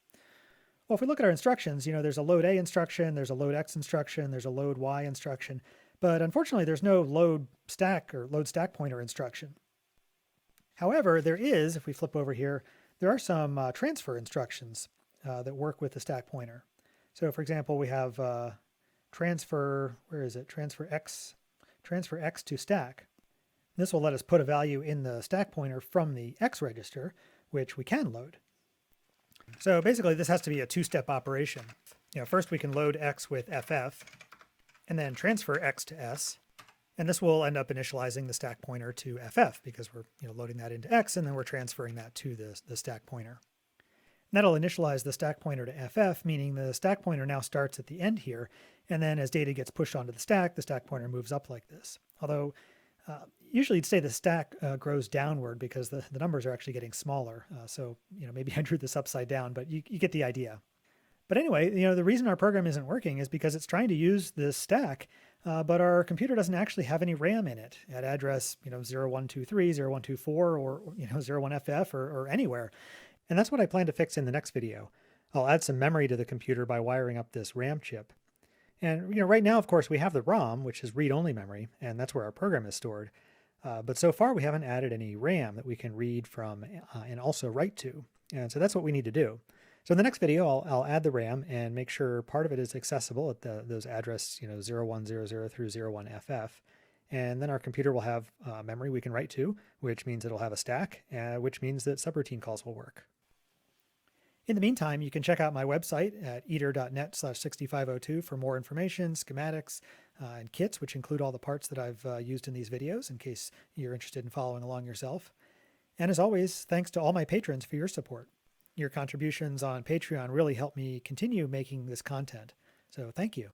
Well, if we look at our instructions, there's a load A instruction, there's a load X instruction, there's a load Y instruction, but unfortunately there's no load stack or load stack pointer instruction. However, there is, if we flip over here, there are some transfer instructions that work with the stack pointer. So for example, we have transfer, where is it? Transfer X to stack. This will let us put a value in the stack pointer from the X register, which we can load. So basically this has to be a two-step operation. First we can load X with FF, and then transfer X to S, and this will end up initializing the stack pointer to FF because we're loading that into X, and then we're transferring that to the stack pointer. And that'll initialize the stack pointer to FF, meaning the stack pointer now starts at the end here, and then as data gets pushed onto the stack pointer moves up like this. Although usually you'd say the stack grows downward because the numbers are actually getting smaller. So maybe I drew this upside down, but you get the idea. But anyway, the reason our program isn't working is because it's trying to use this stack, but our computer doesn't actually have any RAM in it at address 0123, 0124, or 01FF or anywhere. And that's what I plan to fix in the next video. I'll add some memory to the computer by wiring up this RAM chip. And right now, of course, we have the ROM, which is read-only memory, and that's where our program is stored. But so far, we haven't added any RAM that we can read from and also write to. And so that's what we need to do. So in the next video, I'll add the RAM and make sure part of it is accessible at those address 0100 through 01FF. And then our computer will have memory we can write to, which means it'll have a stack, which means that subroutine calls will work. In the meantime, you can check out my website at eater.net/6502 for more information, schematics, and kits, which include all the parts that I've used in these videos in case you're interested in following along yourself. And as always, thanks to all my patrons for your support. Your contributions on Patreon really help me continue making this content. So thank you.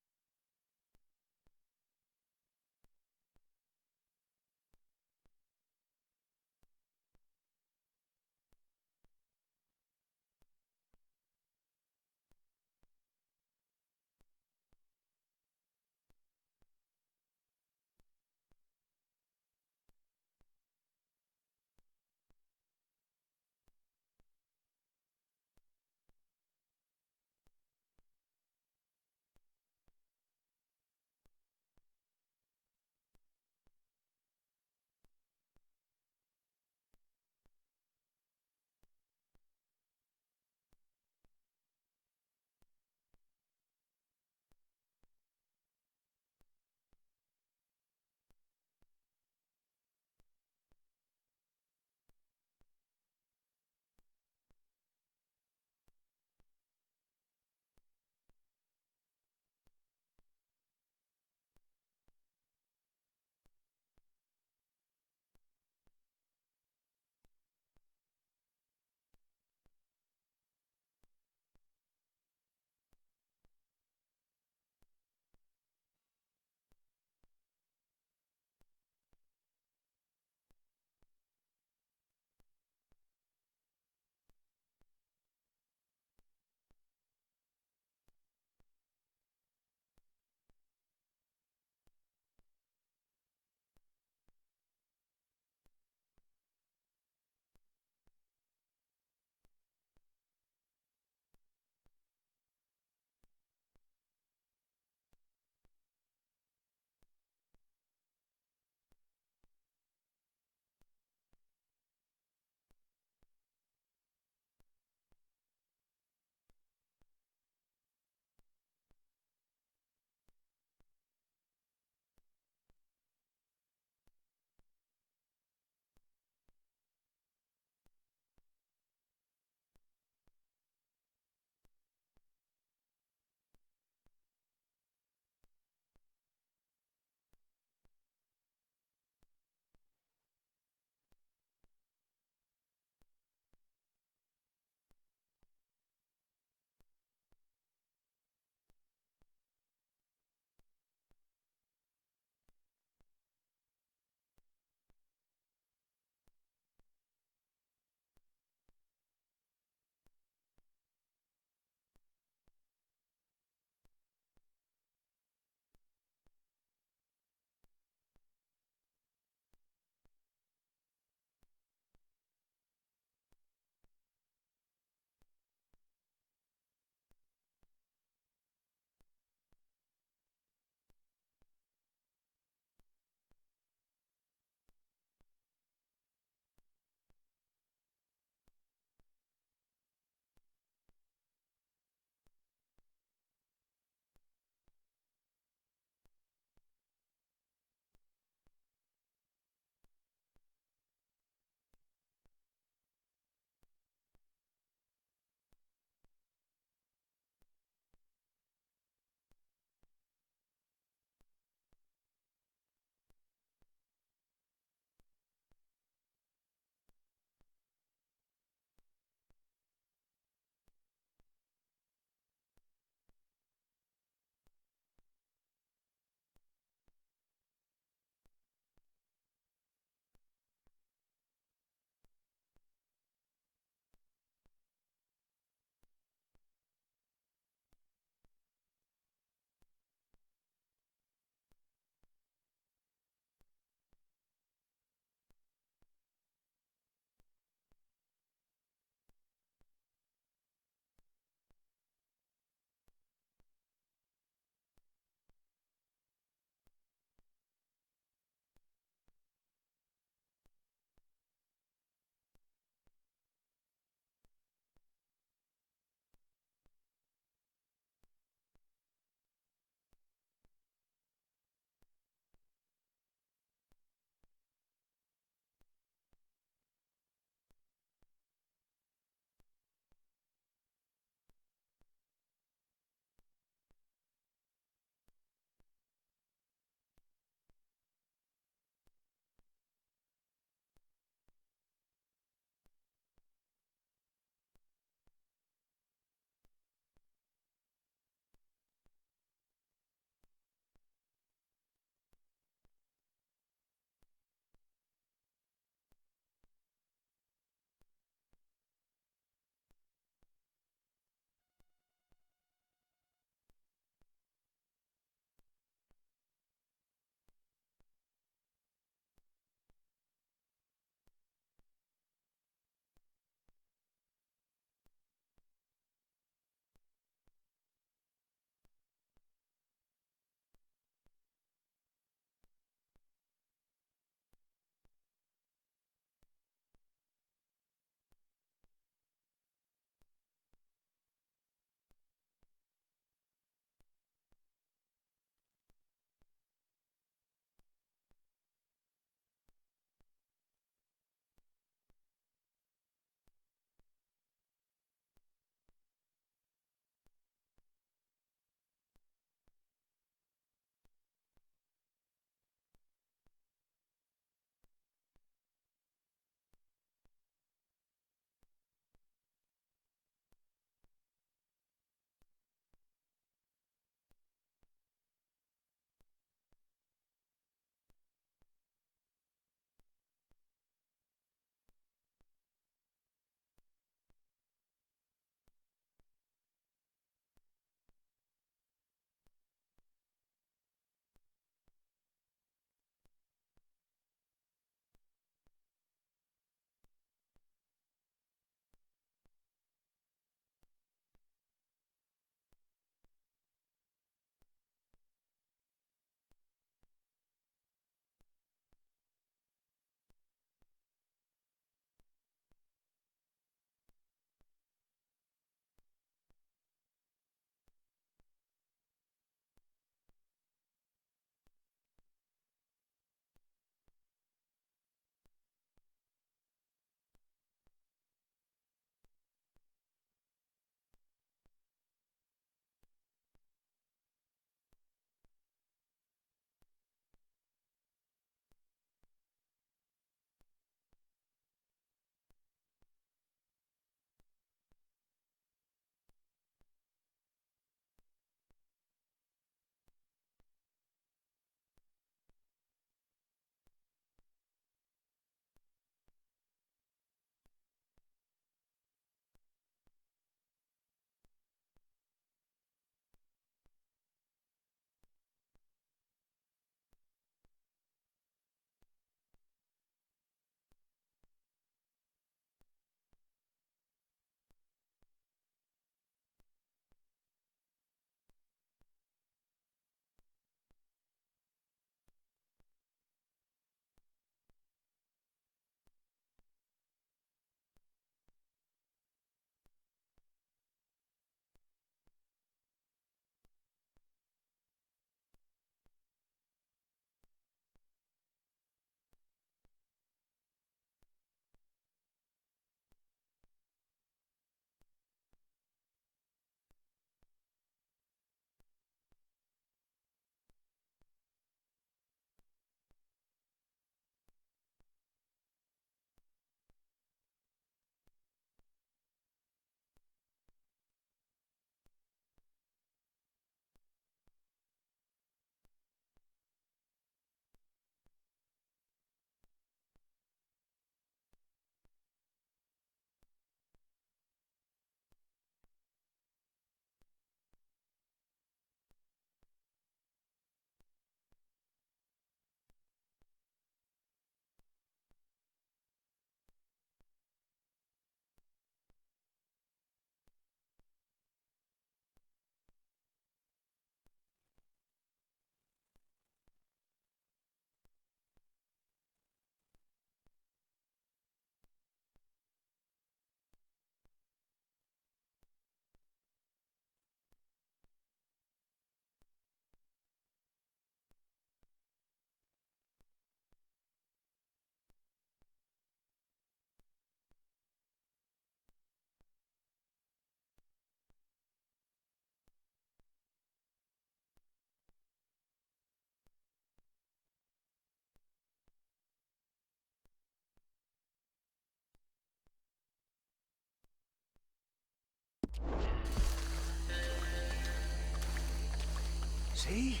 See?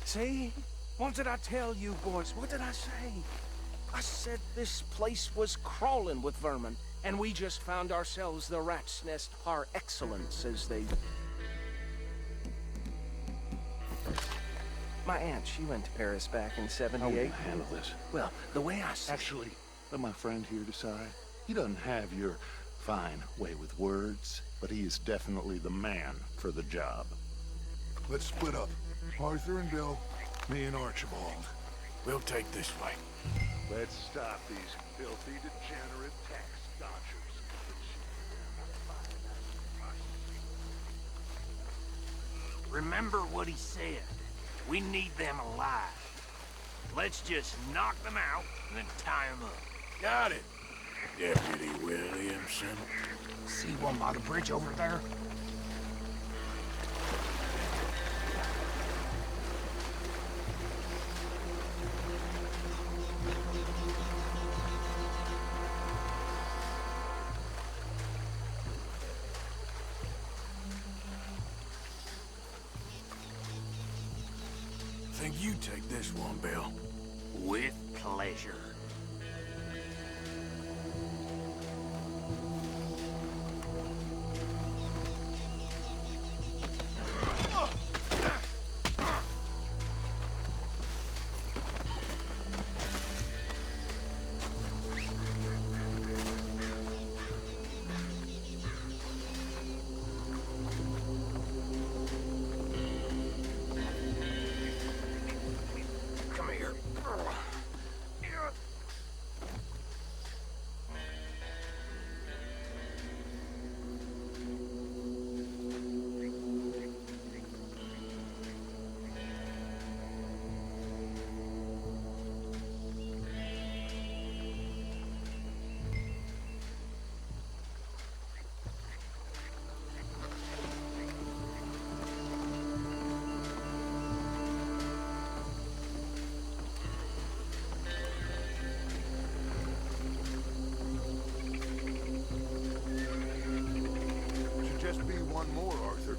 See? What did I tell you, boys? What did I say? I said this place was crawling with vermin, and we just found ourselves the rat's nest par excellence, as they... My aunt, she went to Paris back in '78. How are we gonna handle this? Well, the way I see... Actually, let my friend here decide. He doesn't have your fine way with words, but he is definitely the man for the job. Let's split up. Arthur and Bill, me and Archibald. We'll take this way. Let's stop these filthy, degenerate tax dodgers. Remember what he said. We need them alive. Let's just knock them out and then tie them up. Got it, Deputy Williamson. See one by the bridge over there? Think you take this one, Bill. With pleasure. Come here. Should just be one more, Arthur.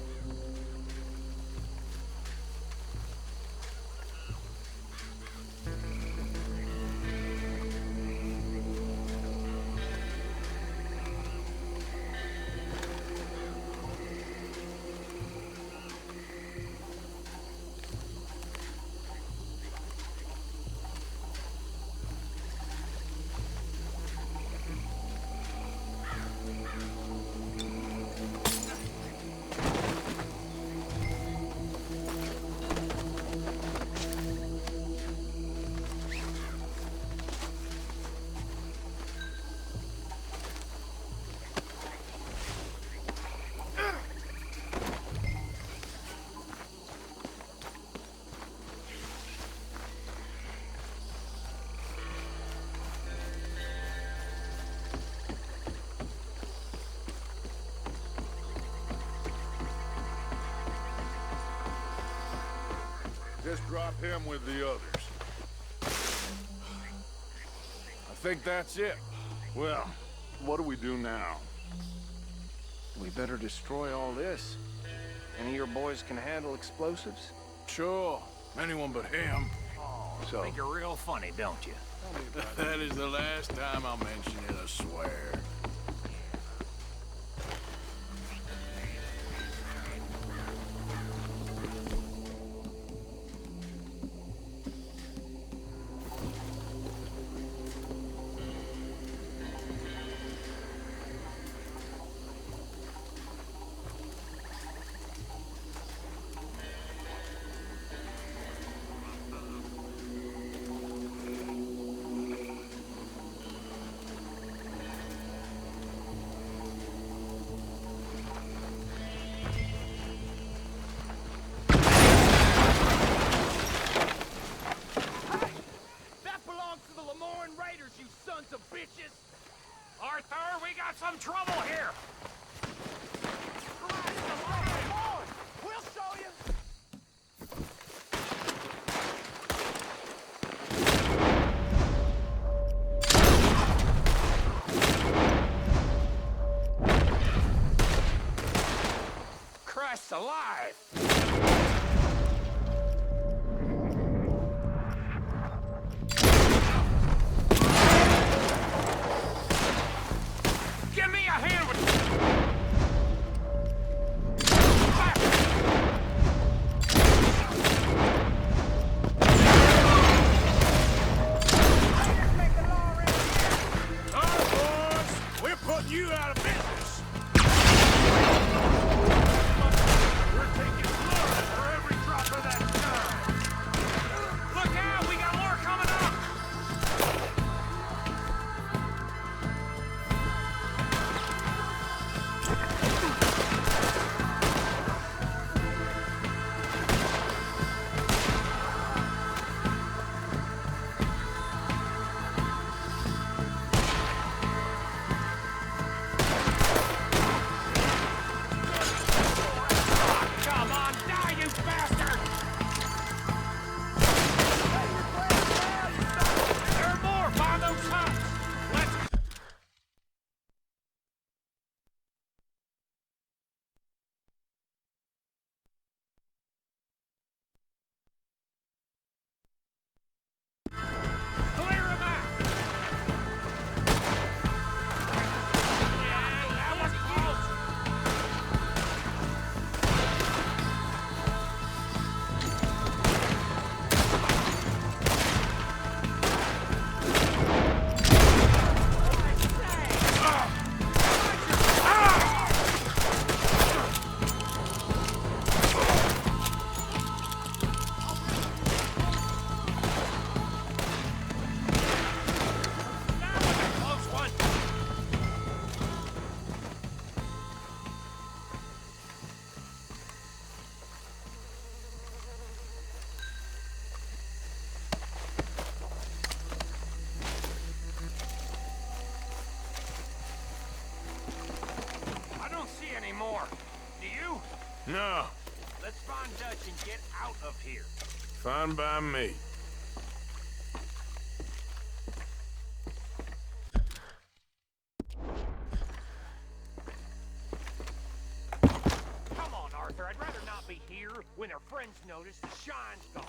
Just drop him with the others. I think that's it. Well, what do we do now? We better destroy all this. Any of your boys can handle explosives? Sure. Anyone but him. So, Think you're real funny, don't you? That is the last time I'll mention it, I swear. alive! Give me a hand with... We're putting you out of business. We're taking blood for every drop of that time. Look out! We got more coming up! Come on, die, you bastard! There are more! Find those huts! Let's... Clear 'em out! Yeah, that was close! Close one! I don't see any more. Do you? No, Let's find Dutch and get out of here. fine by me. Come on, Arthur. I'd rather not be here when their friends notice the shine's gone.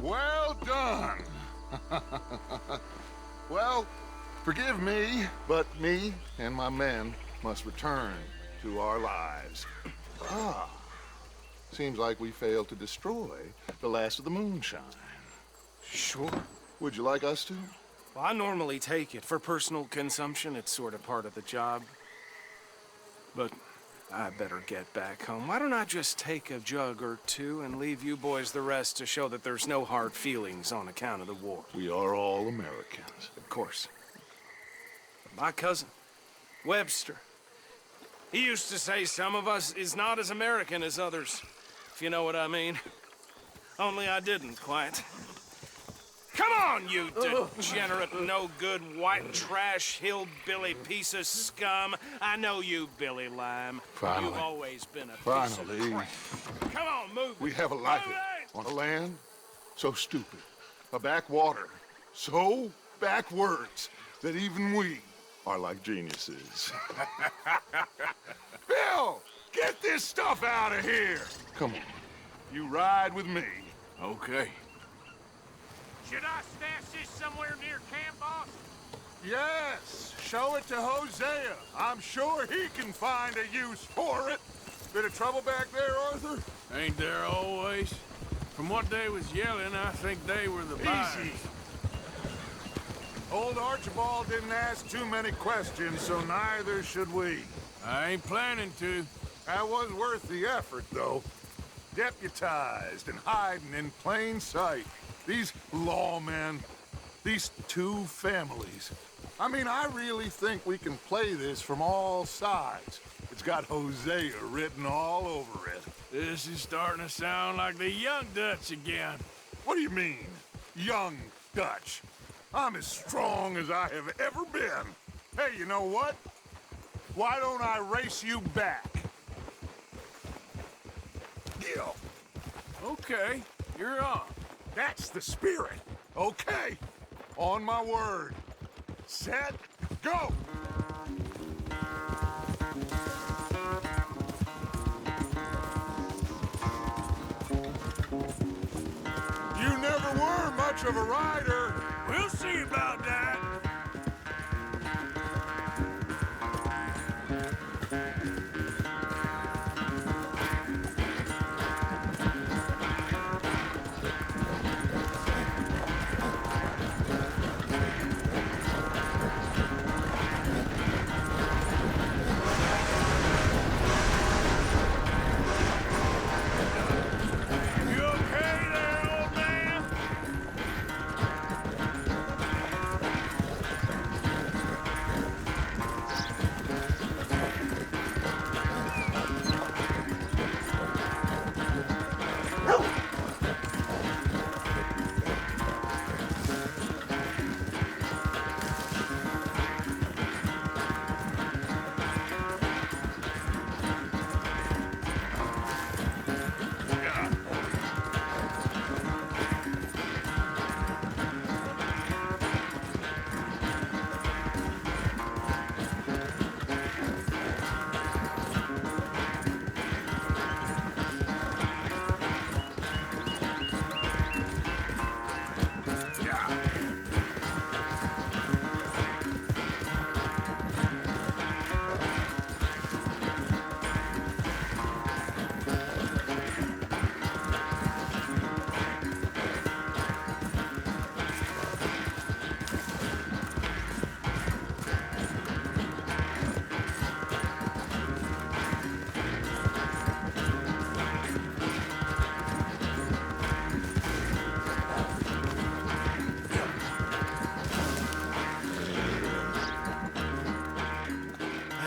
Well done. Well, forgive me, but me and my men must return to our lives. Ah, seems like we failed to destroy the last of the moonshine. Sure. Would you like us to? Well, I normally take it. For personal consumption, it's sort of part of the job. But I better get back home. Why don't I just take a jug or two and leave you boys the rest to show that there's no hard feelings on account of the war? We are all Americans. Of course. My cousin, Webster, he used to say some of us is not as American as others, if you know what I mean. Only I didn't quite. Come on, you degenerate, no-good, white trash, hillbilly piece of scum. I know you, Billy Lime. Finally. You've always been a piece Finally. of crap. Come on, move We it. have a life Move it. on a land so stupid, a backwater so backwards that even we are like geniuses. Bill, get this stuff out of here. Come on, you ride with me. Okay. Should I stash this somewhere near camp, boss? Yes, show it to Hosea. I'm sure he can find a use for it. Bit of trouble back there, Arthur? Ain't there always? From what they was yelling, I think they were the buyers. Easy. Old Archibald didn't ask too many questions, so neither should we. I ain't planning to. That was worth the effort, though. Deputized and hiding in plain sight. These lawmen, these two families. I mean, I really think we can play this from all sides. It's got Hosea written all over it. This is starting to sound like the Young Dutch again. What do you mean, Young Dutch? I'm as strong as I have ever been. Hey, you know what? Why don't I race you back? Yeah. Okay, you're on. That's the spirit. Okay. On my word. Set, go! You never were much of a rider. We'll see about that.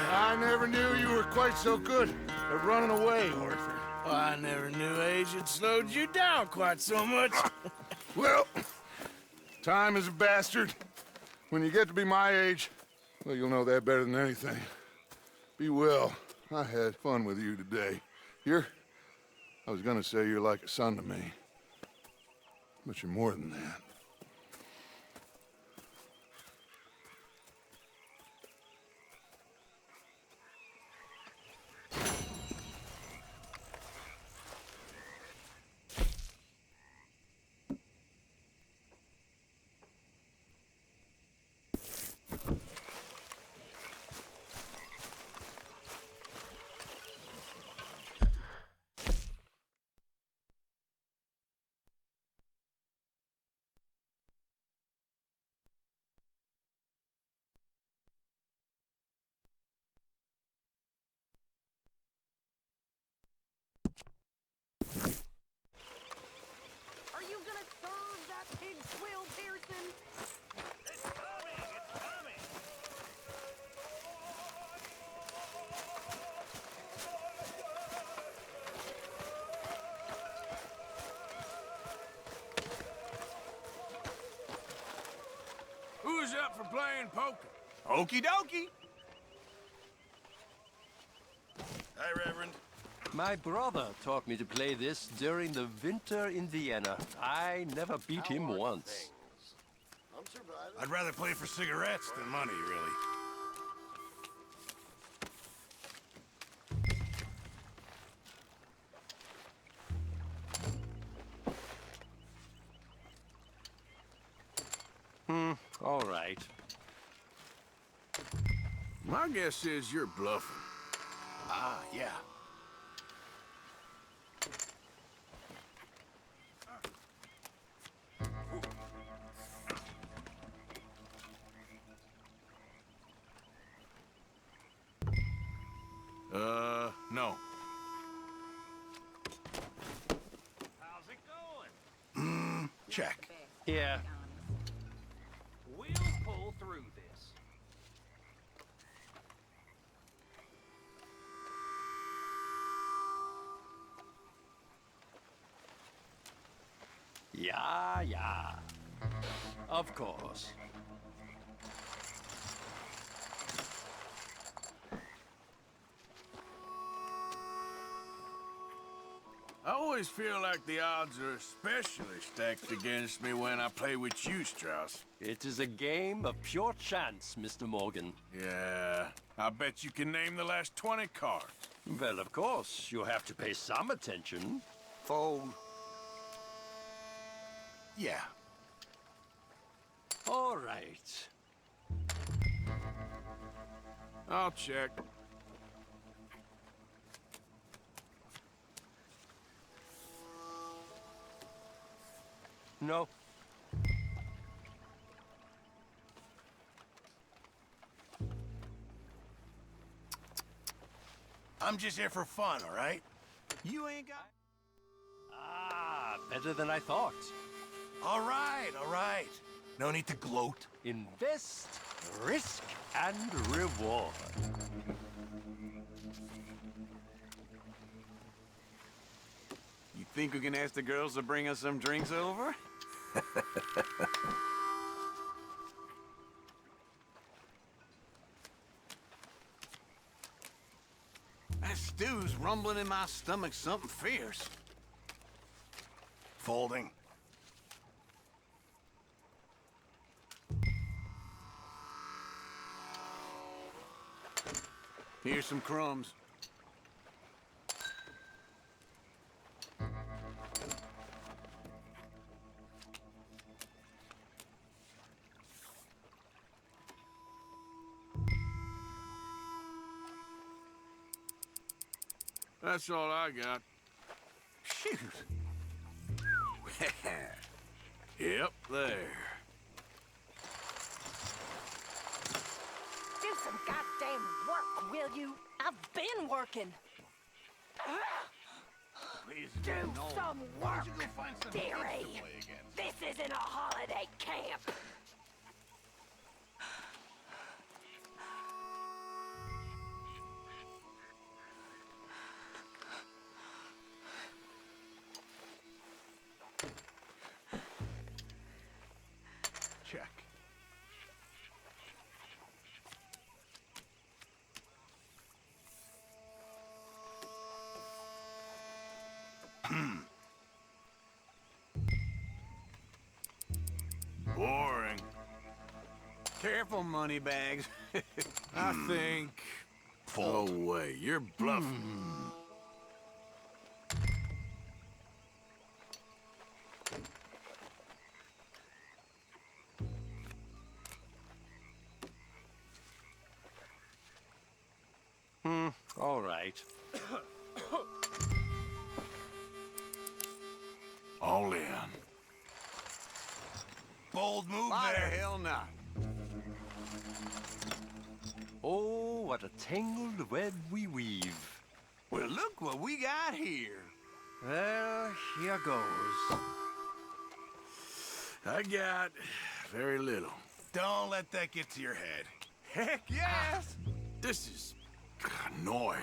I never knew you were quite so good at running away, Arthur. Well, I never knew age had slowed you down quite so much. Well, time is a bastard. When you get to be my age, well, you'll know that better than anything. Be well. I had fun with you today. I was gonna say you're like a son to me. But you're more than that. pig swill, Pearson. It's coming! It's coming! Who's up for playing poker? Okie dokie. Hi, Reverend. My brother taught me to play this during the winter in Vienna. I never beat him once. I'm surviving. I'd rather play for cigarettes than money, really. All right. My guess is you're bluffing. Ah, yeah. No. How's it going? Check. Yeah. We'll pull through this. Yeah, yeah. Of course. I always feel like the odds are especially stacked against me when I play with you, Strauss. It is a game of pure chance, Mr. Morgan. Yeah, I bet you can name the last 20 cards. Well, of course, you have to pay some attention. Fold. Yeah. All right. I'll check. No. I'm just here for fun, all right? You ain't got... Ah, better than I thought. All right, all right. No need to gloat. Invest, risk, and reward. You think we can ask the girls to bring us some drinks over? That stew's rumbling in my stomach something fierce. Folding. Here's some crumbs. That's all I got. Shoot. Yep, there. Do some goddamn work, will you? I've been working. Please Do no. some Why work, don't you go find some dearie. kids to play against? This isn't a holiday camp. Check. Boring. Careful, moneybags. I think... Fold. No way, you're bluffing. All right. All in. Bold move Why the there. hell not? Oh, what a tangled web we weave. Well, look what we got here. Well, here goes. I got very little. Don't let that get to your head. Heck yes! This is annoying.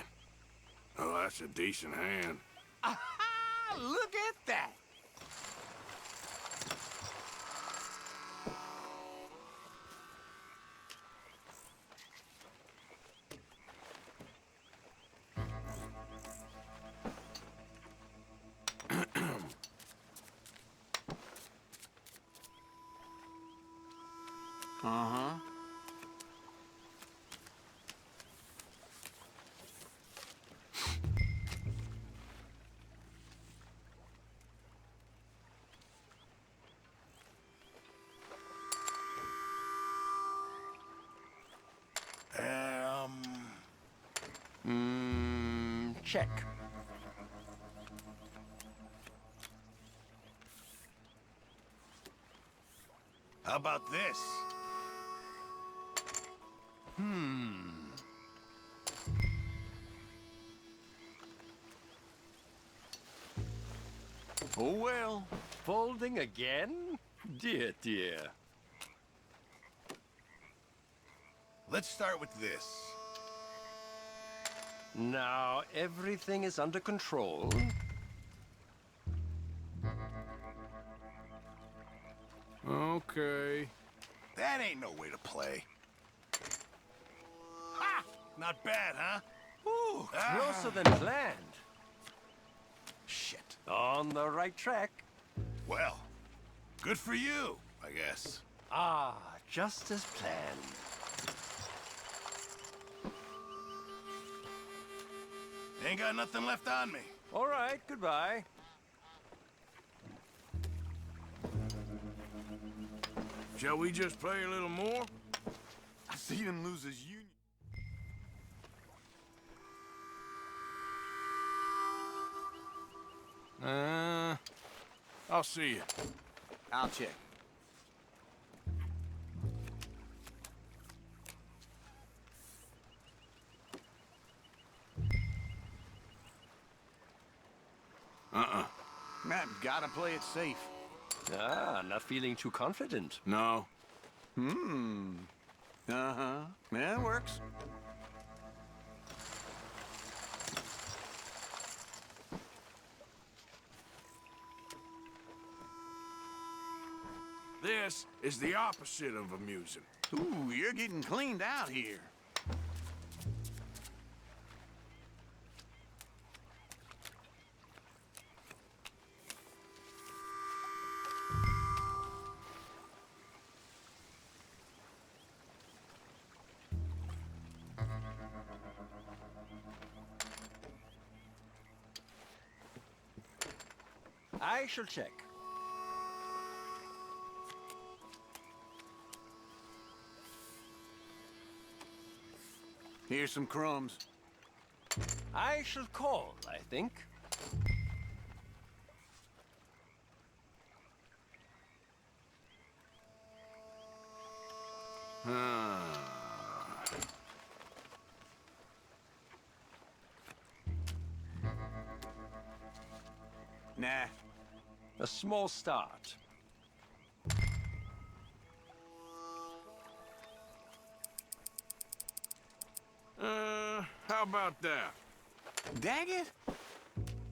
Oh, that's a decent hand. Aha! Look at that! Uh-huh. Check. How about this? Oh well, folding again? Dear, dear. Let's start with this. Now everything is under control. Okay. That ain't no way to play. Ha! Not bad, huh? Ooh, closer than planned. Shit. On the right track. Well, good for you, I guess. Ah, just as planned. Ain't got nothing left on me. All right, goodbye. Shall we just play a little more? I see him lose his union. I'll see you. I'll check. Matt, gotta play it safe. Ah, not feeling too confident. No. Uh-huh. Yeah, it works. This is the opposite of amusing. Ooh, you're getting cleaned out here. I shall check. Here's some crumbs. I shall call, I think. Nah. A small start. How about that? Dang it!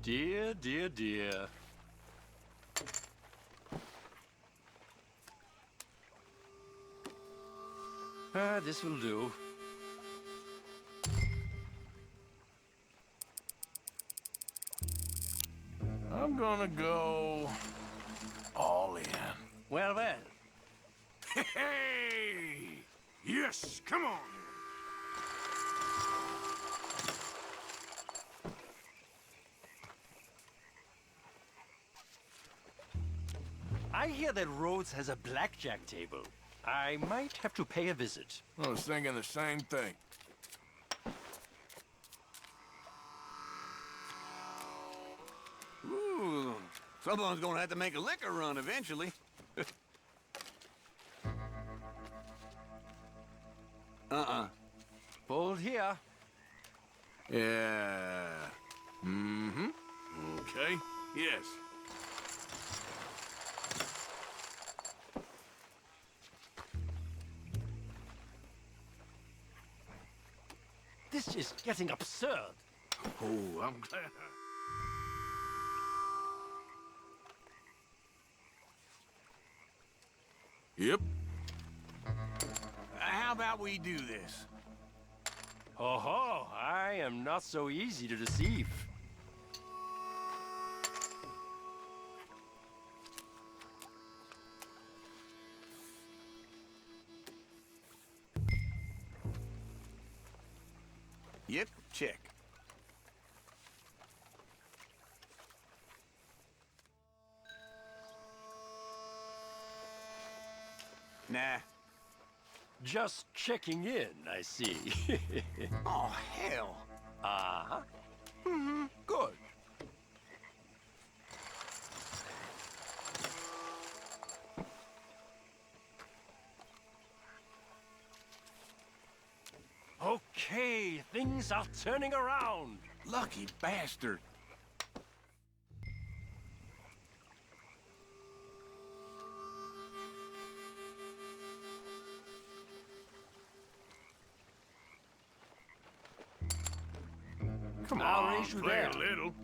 Dear, dear, dear. This will do. I'm gonna go all in. Well, well. Hey! Yes, come on! I hear that Rhodes has a blackjack table. I might have to pay a visit. I was thinking the same thing. Ooh, someone's gonna have to make a liquor run eventually. Fold here. Yeah. Mm-hmm. Okay. Yes. This is getting absurd. Oh, I'm glad. Yep. How about we do this? Ho ho, I am not so easy to deceive. Yep, check. Nah. Just checking in, I see. Oh, hell. Uh-huh. Mm-hmm. Good. Okay, things are turning around. Lucky bastard. Come I'll on, raise you play there. a little.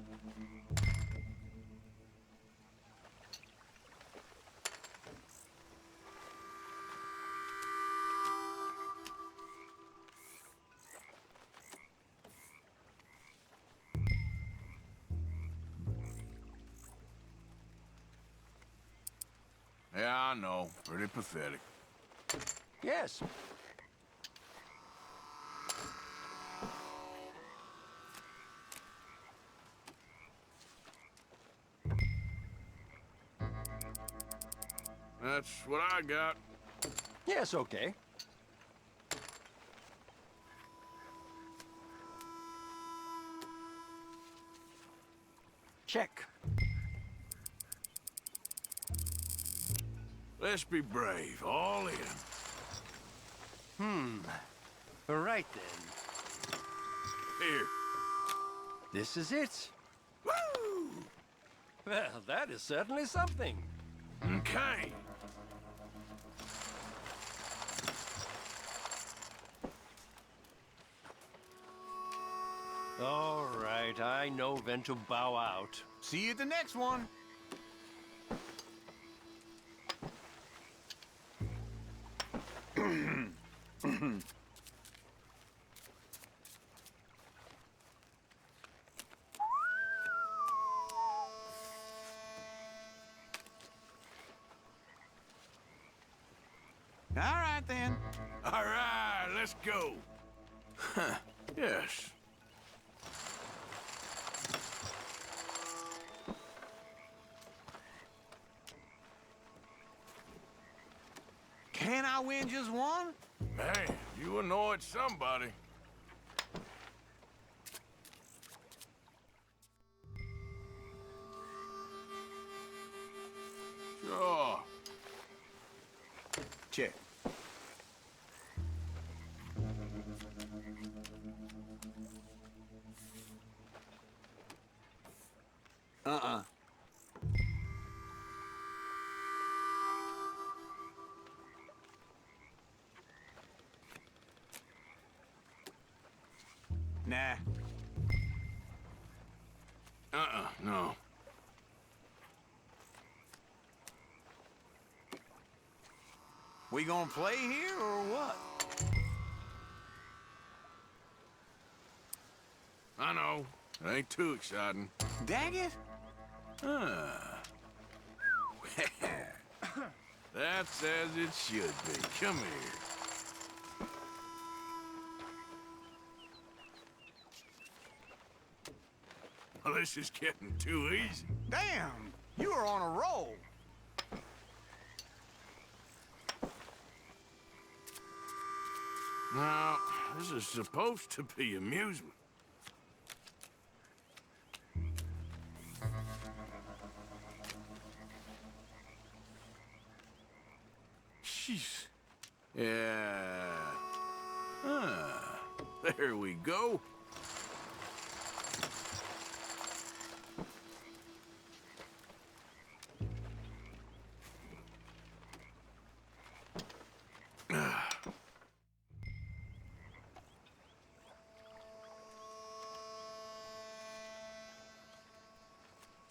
Yeah, I know. Pretty pathetic. Yes. That's what I got. Yes, okay. Check. Let's be brave, all in. Right then. Here. This is it. Woo! Well, that is certainly something. Okay. All right, I know when to bow out. See you at the next one. All right, then. All right, let's go. Huh, yes. Can I win just one? Man, you annoyed somebody. Sure. Check. Uh-uh. Nah. No. We gonna play here or what? I know. It ain't too exciting. Dang it! That's as it should be. Come here. Well, this is getting too easy. Damn! You are on a roll. Now, this is supposed to be amusement. Jeez. Yeah. There we go.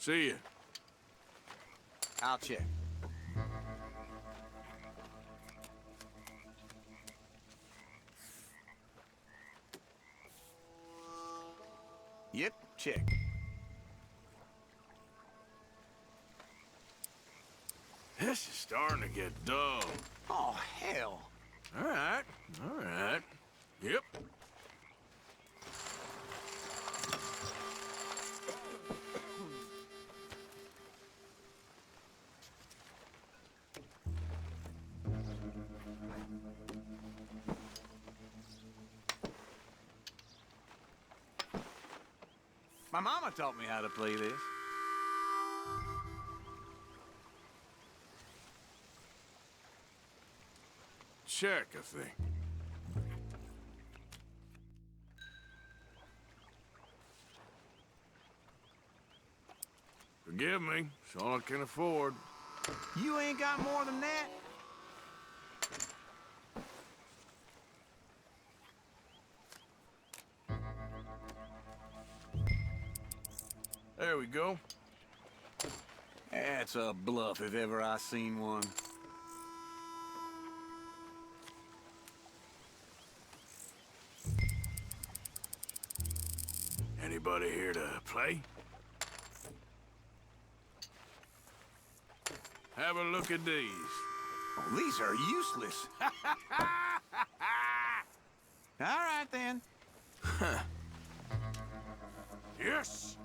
See ya. I'll check. Yep, check. This is starting to get dull. Oh, hell. All right. Yep. My mama taught me how to play this. Check, I think. Forgive me, it's all I can afford. You ain't got more than that? There we go. That's a bluff if ever I seen one. Anybody here to play? Have a look at these. Oh, these are useless. All right, then. Yes!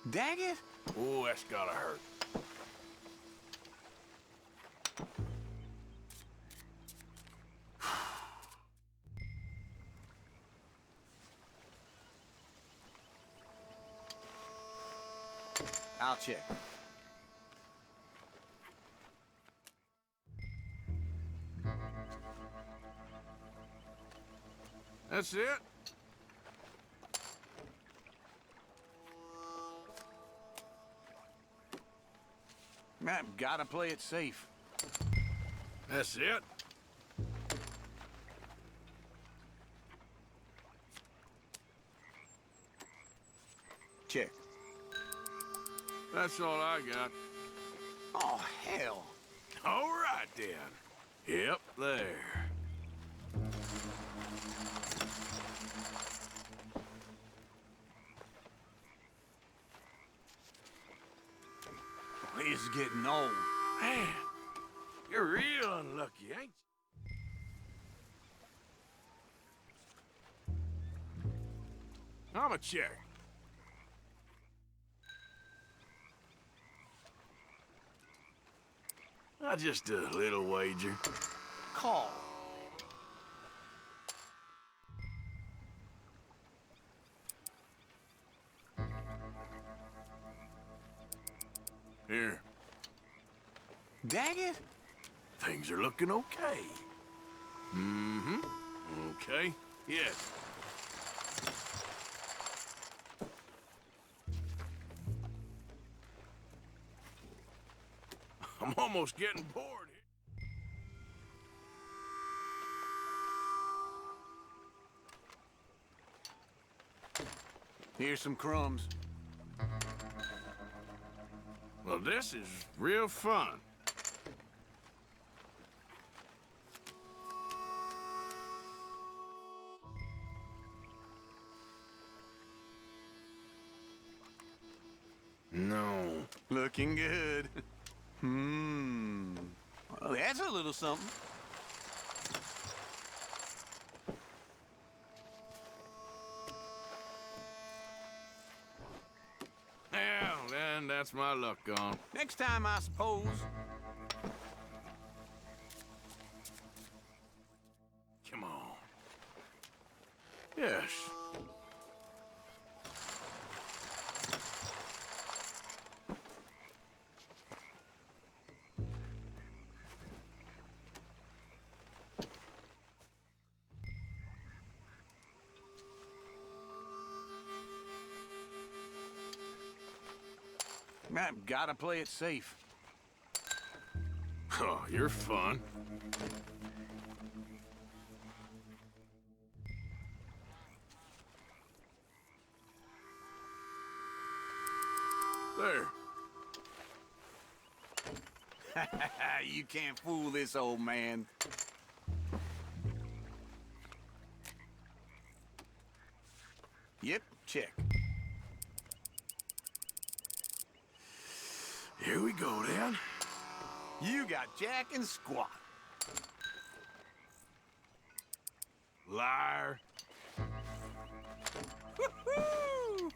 Daggett? Oh, that's gotta hurt. I'll check. That's it? Gotta play it safe. That's it? Check. That's all I got. Oh, hell. All right, then. Yep, there. This is getting old. Man, you're real unlucky, ain't you? I'm a check. Just a little wager. Call. Here. Daggett? Things are looking okay. Mm-hmm. Okay. Yes. I'm almost getting bored here. Here's some crumbs. Well, this is real fun. No. Looking good. Well, that's a little something. Well, then that's my luck gone. Next time, I suppose. Come on. Yes. Gotta play it safe. Oh, you're fun. There. You can't fool this old man. Yep, check. Here we go, then. You got Jack and Squat. Liar. Woo-hoo!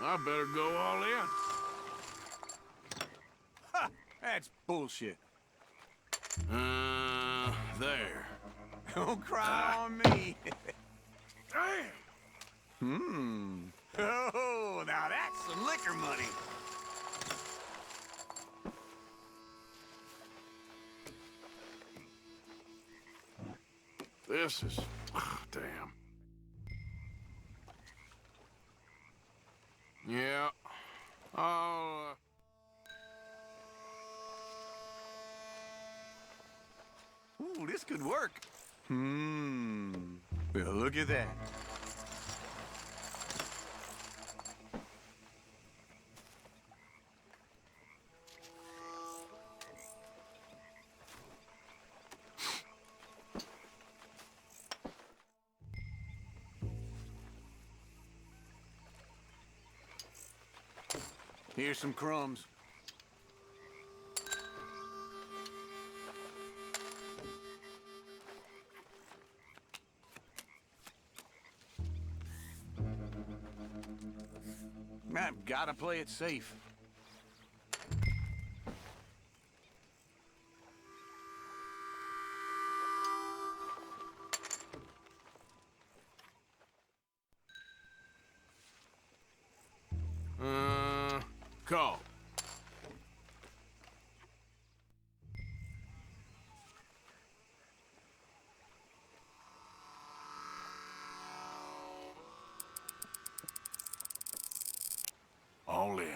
I better go all in. Ha! That's bullshit. There. Don't cry on me. Damn. Oh, now that's some liquor money. This is... damn. Yeah. I'll, Ooh, this could work. Well, look at that. Here's some crumbs. I've gotta play it safe. Call. All in.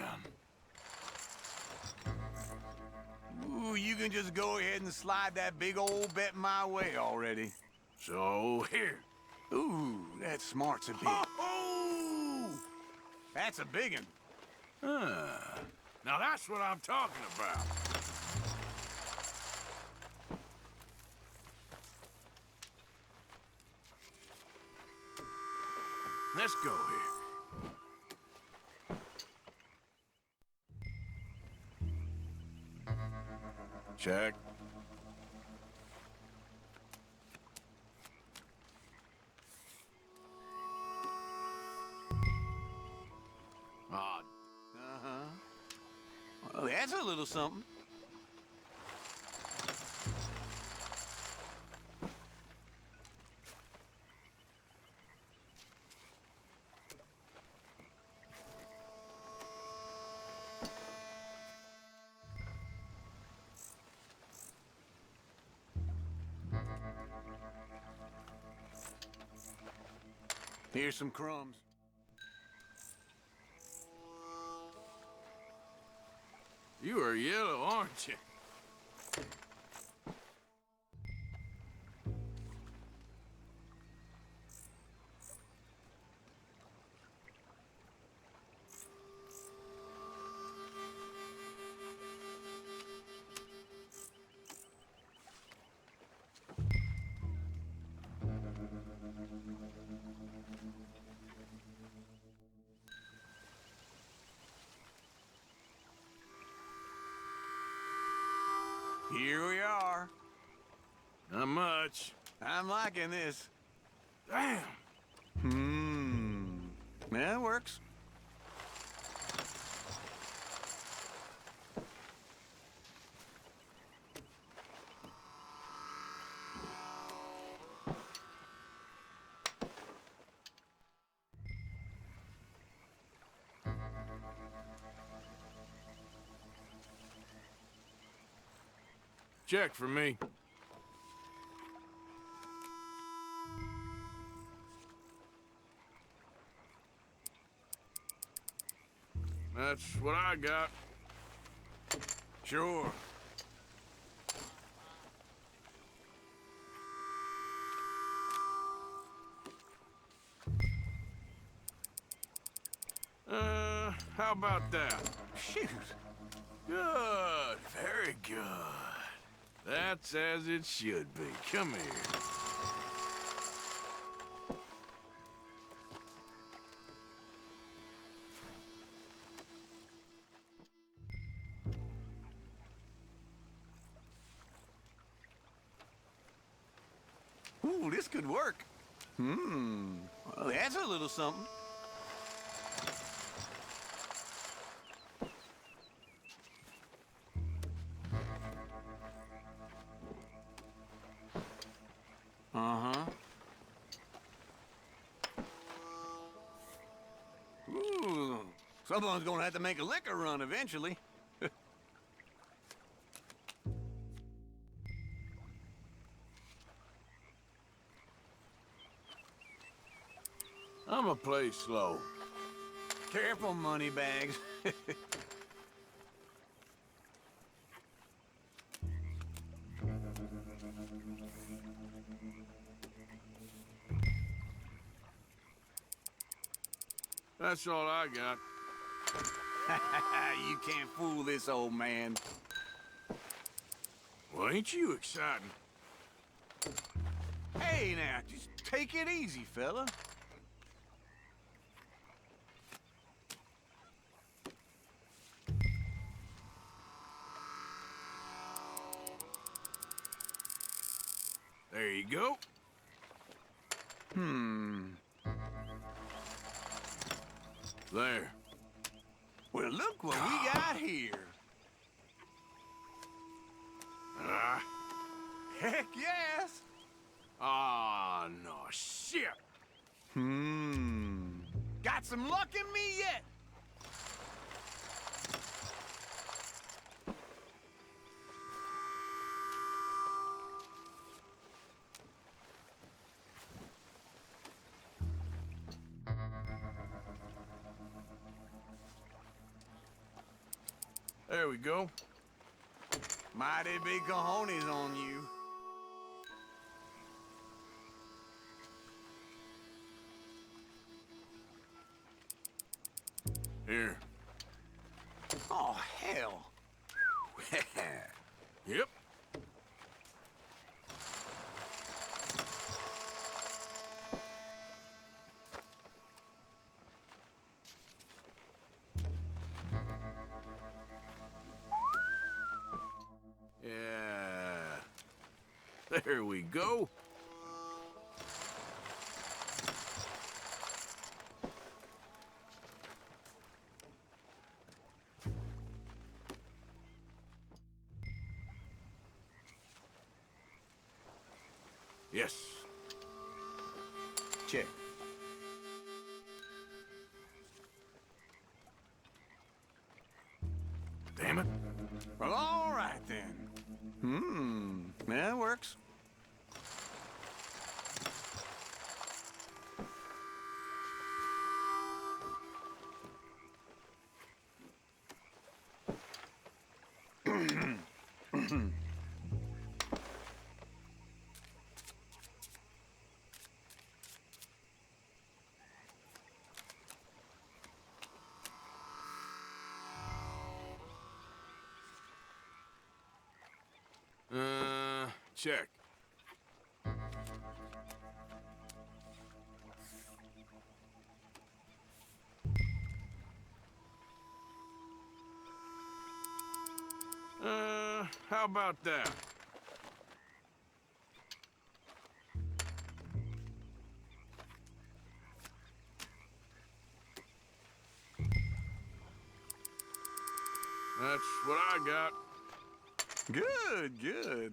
Ooh, you can just go ahead and slide that big old bet my way already. So, here. Ooh, that smart's a bit. Oh! That's a big one. Now that's what I'm talking about. Let's go here. Check. Well, that's a little something. Here's some crumbs. You are yellow, aren't you? Here we are. Not much. I'm liking this. Damn. That works. Check for me. That's what I got. Sure. How about that? Shoot. Good, very good. That's as it should be. Come here. Ooh, this could work. Well, that's a little something. Uh-huh. Ooh, someone's gonna have to make a liquor run eventually. I'ma play slow. Careful, moneybags. That's all I got. You can't fool this old man. Well, ain't you exciting? Hey, now, just take it easy, fella. There you go. There. Well, look what we got here. Heck yes. Ah, no shit. Got some luck in me yet? There we go. Mighty big cojones on you. Here. Oh, hell. Yep. Yeah. There we go. Yes. Check. Damn it. Well, all right then. That works. Check. How about that? That's what I got. Good, good.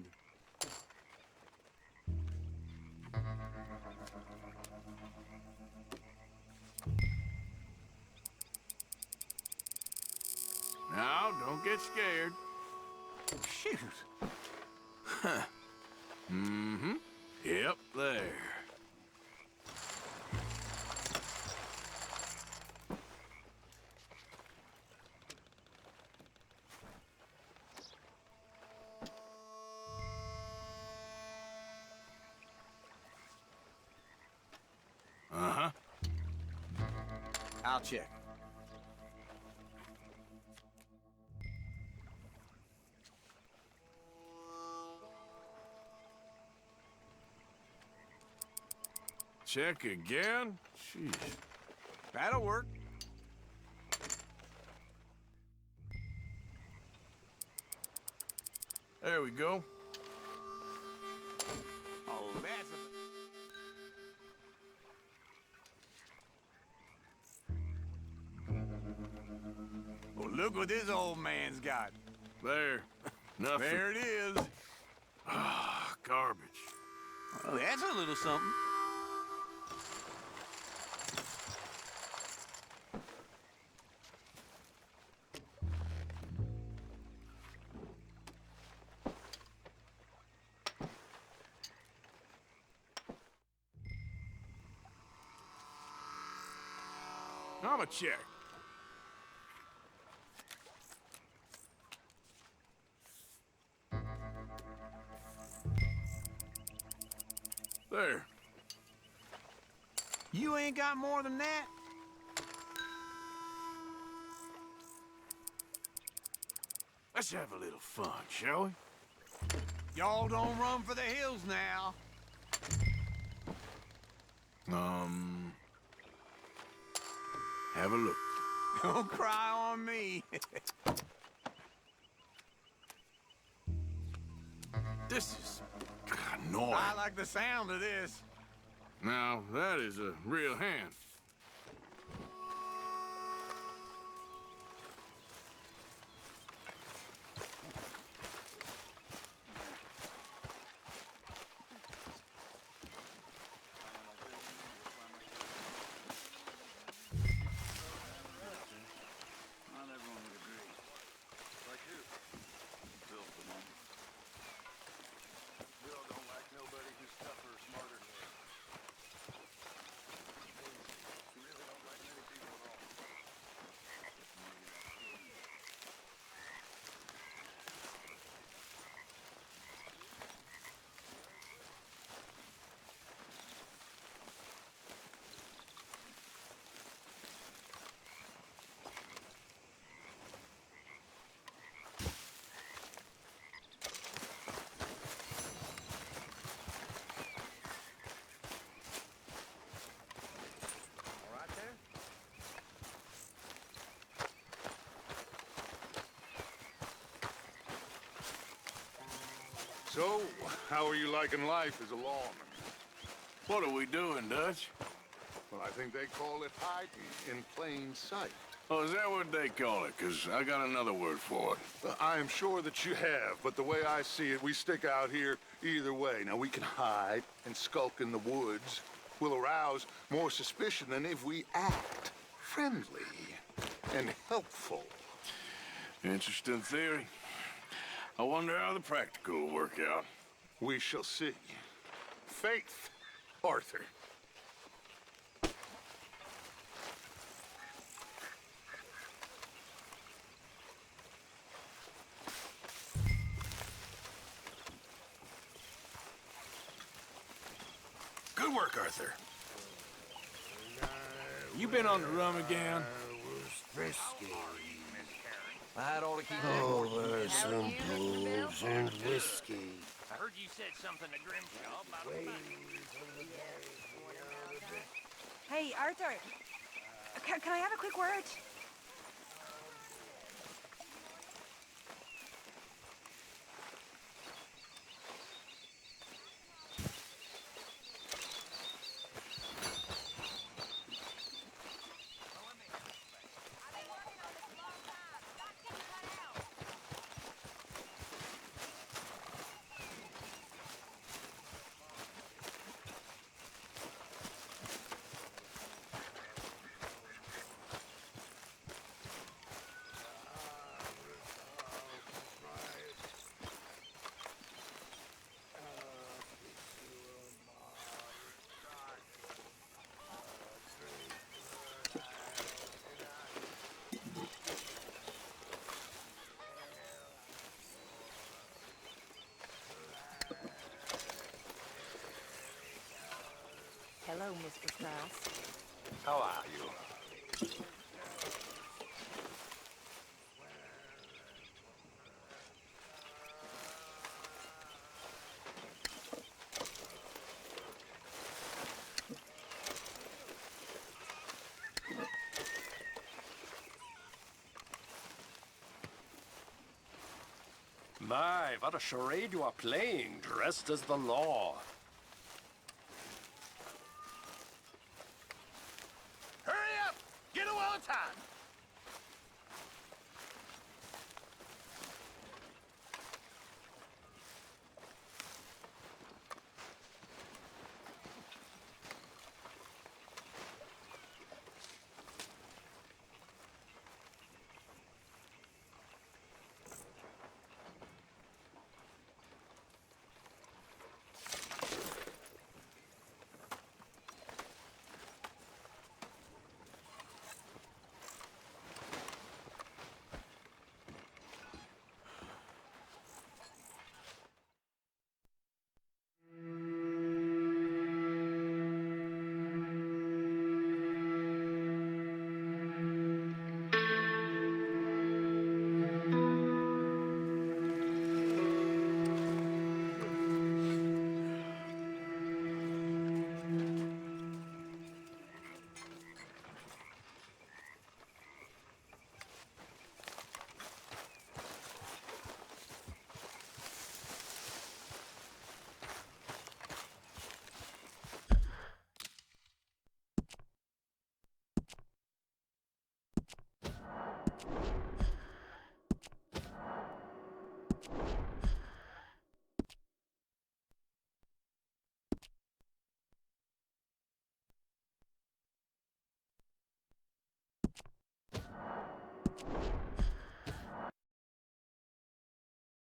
Now, don't get scared. Shoot. Mm-hmm. Yep, there. Uh-huh. I'll check. Check again? Jeez. That'll work. There we go. Oh, that's a... Well, look what this old man's got. There. Nothing. There it is. Ah, garbage. Well, that's a little something. I'ma check. There. You ain't got more than that? Let's have a little fun, shall we? Y'all don't run for the hills now. Have a look. Don't cry on me. This is annoying. I like the sound of this. Now, that is a real hand. So, how are you liking life as a lawman? What are we doing, Dutch? Well, I think they call it hiding in plain sight. Oh, is that what they call it? 'Cause I got another word for it. I am sure that you have, but the way I see it, we stick out here either way. Now, we can hide and skulk in the woods. We'll arouse more suspicion than if we act friendly and helpful. Interesting theory. I wonder how the practical will work out. We shall see. Faith, Arthur. Good work, Arthur. You been on the rum again? I had all to keep Over some booze and whiskey. I heard you said something to Grimshaw about a fight. Hey, Arthur. Can I have a quick word? Mr. Kraus. How are you? My, what a charade you are playing, dressed as the law. Hurry up! Get a while of time!